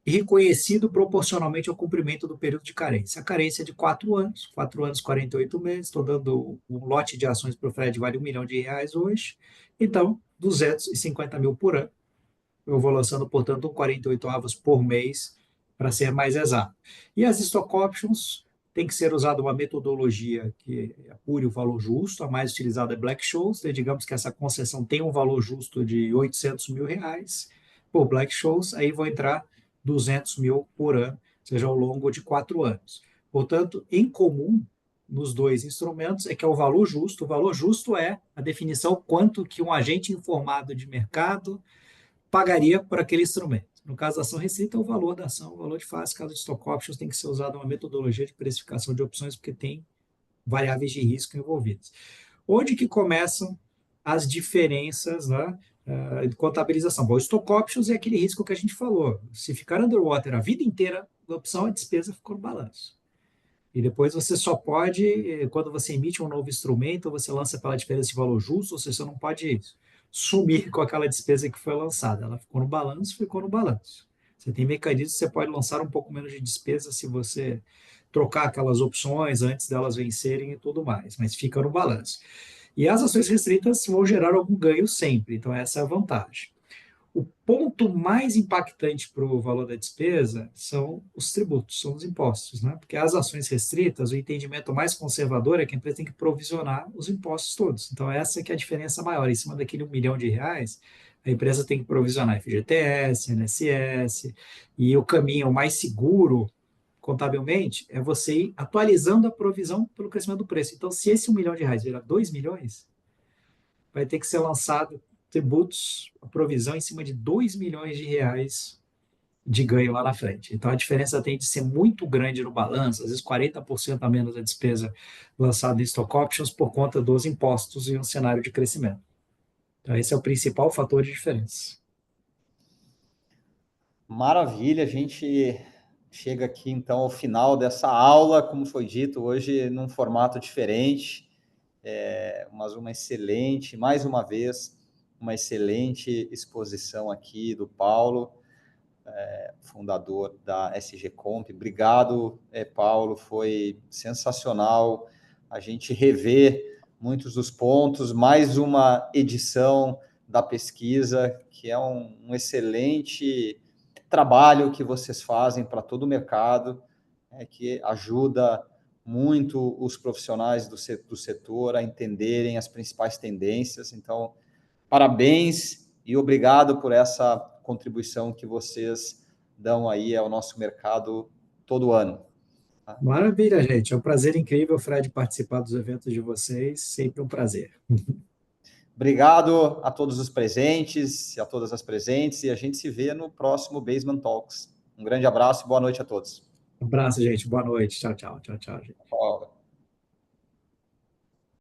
e reconhecido proporcionalmente ao cumprimento do período de carência. A carência é de 4 anos, 4 anos, 48 meses. Estou dando um lote de ações para o Fred, vale R$ 1 milhão hoje. Então, 250 mil por ano. Eu vou lançando, portanto, 48 avos por mês, para ser mais exato. E as stock options tem que ser usada uma metodologia que apure o valor justo. A mais utilizada é Black-Scholes. Digamos que essa concessão tem um valor justo de R$ 800 mil. Por Black-Scholes, aí vão entrar 200 mil por ano, seja ao longo de 4 anos. Portanto, em comum nos dois instrumentos é que é o valor justo. O valor justo é a definição quanto que um agente informado de mercado pagaria por aquele instrumento. No caso da ação restrita, é o valor da ação, o valor de face. No caso de stock options, tem que ser usada uma metodologia de precificação de opções, porque tem variáveis de risco envolvidas. Onde que começam as diferenças, né, de contabilização? Bom, o stock options é aquele risco que a gente falou. Se ficar underwater a vida inteira, a opção, a despesa ficou no balanço. E depois você só pode, quando você emite um novo instrumento, você lança pela diferença de valor justo, ou seja, você não pode sumir com aquela despesa que foi lançada. Ela ficou no balanço, ficou no balanço. Você tem mecanismos, você pode lançar um pouco menos de despesa se você trocar aquelas opções antes delas vencerem e tudo mais, mas fica no balanço. E as ações restritas vão gerar algum ganho sempre, então essa é a vantagem. O ponto mais impactante para o valor da despesa são os tributos, são os impostos, né? Porque as ações restritas, o entendimento mais conservador é que a empresa tem que provisionar os impostos todos. Então, essa que é a diferença maior. Em cima daquele R$ 1 milhão, a empresa tem que provisionar FGTS, INSS, e o caminho mais seguro, contabilmente, é você ir atualizando a provisão pelo crescimento do preço. Então, se esse R$ 1 milhão virar 2 milhões, vai ter que ser lançado tributos, a provisão em cima de R$ 2 milhões de ganho lá na frente. Então a diferença tem de ser muito grande no balanço, às vezes 40% a menos a despesa lançada em stock options por conta dos impostos em um cenário de crescimento. Então esse é o principal fator de diferença. Maravilha, a gente chega aqui então ao final dessa aula, como foi dito, hoje num formato diferente, mas uma excelente, mais uma vez, uma excelente exposição aqui do Paulo, fundador da SG Comp. Obrigado, Paulo, foi sensacional a gente rever muitos dos pontos, mais uma edição da pesquisa, que é um excelente trabalho que vocês fazem para todo o mercado, que ajuda muito os profissionais do setor a entenderem as principais tendências. Então, parabéns e obrigado por essa contribuição que vocês dão aí ao nosso mercado todo ano. Maravilha, gente. É um prazer incrível, Fred, participar dos eventos de vocês. Sempre um prazer. Obrigado a todos os presentes, a todas as presentes, e a gente se vê no próximo Basement Talks. Um grande abraço e boa noite a todos. Um abraço, gente. Boa noite. Tchau, tchau. Tchau, tchau, gente.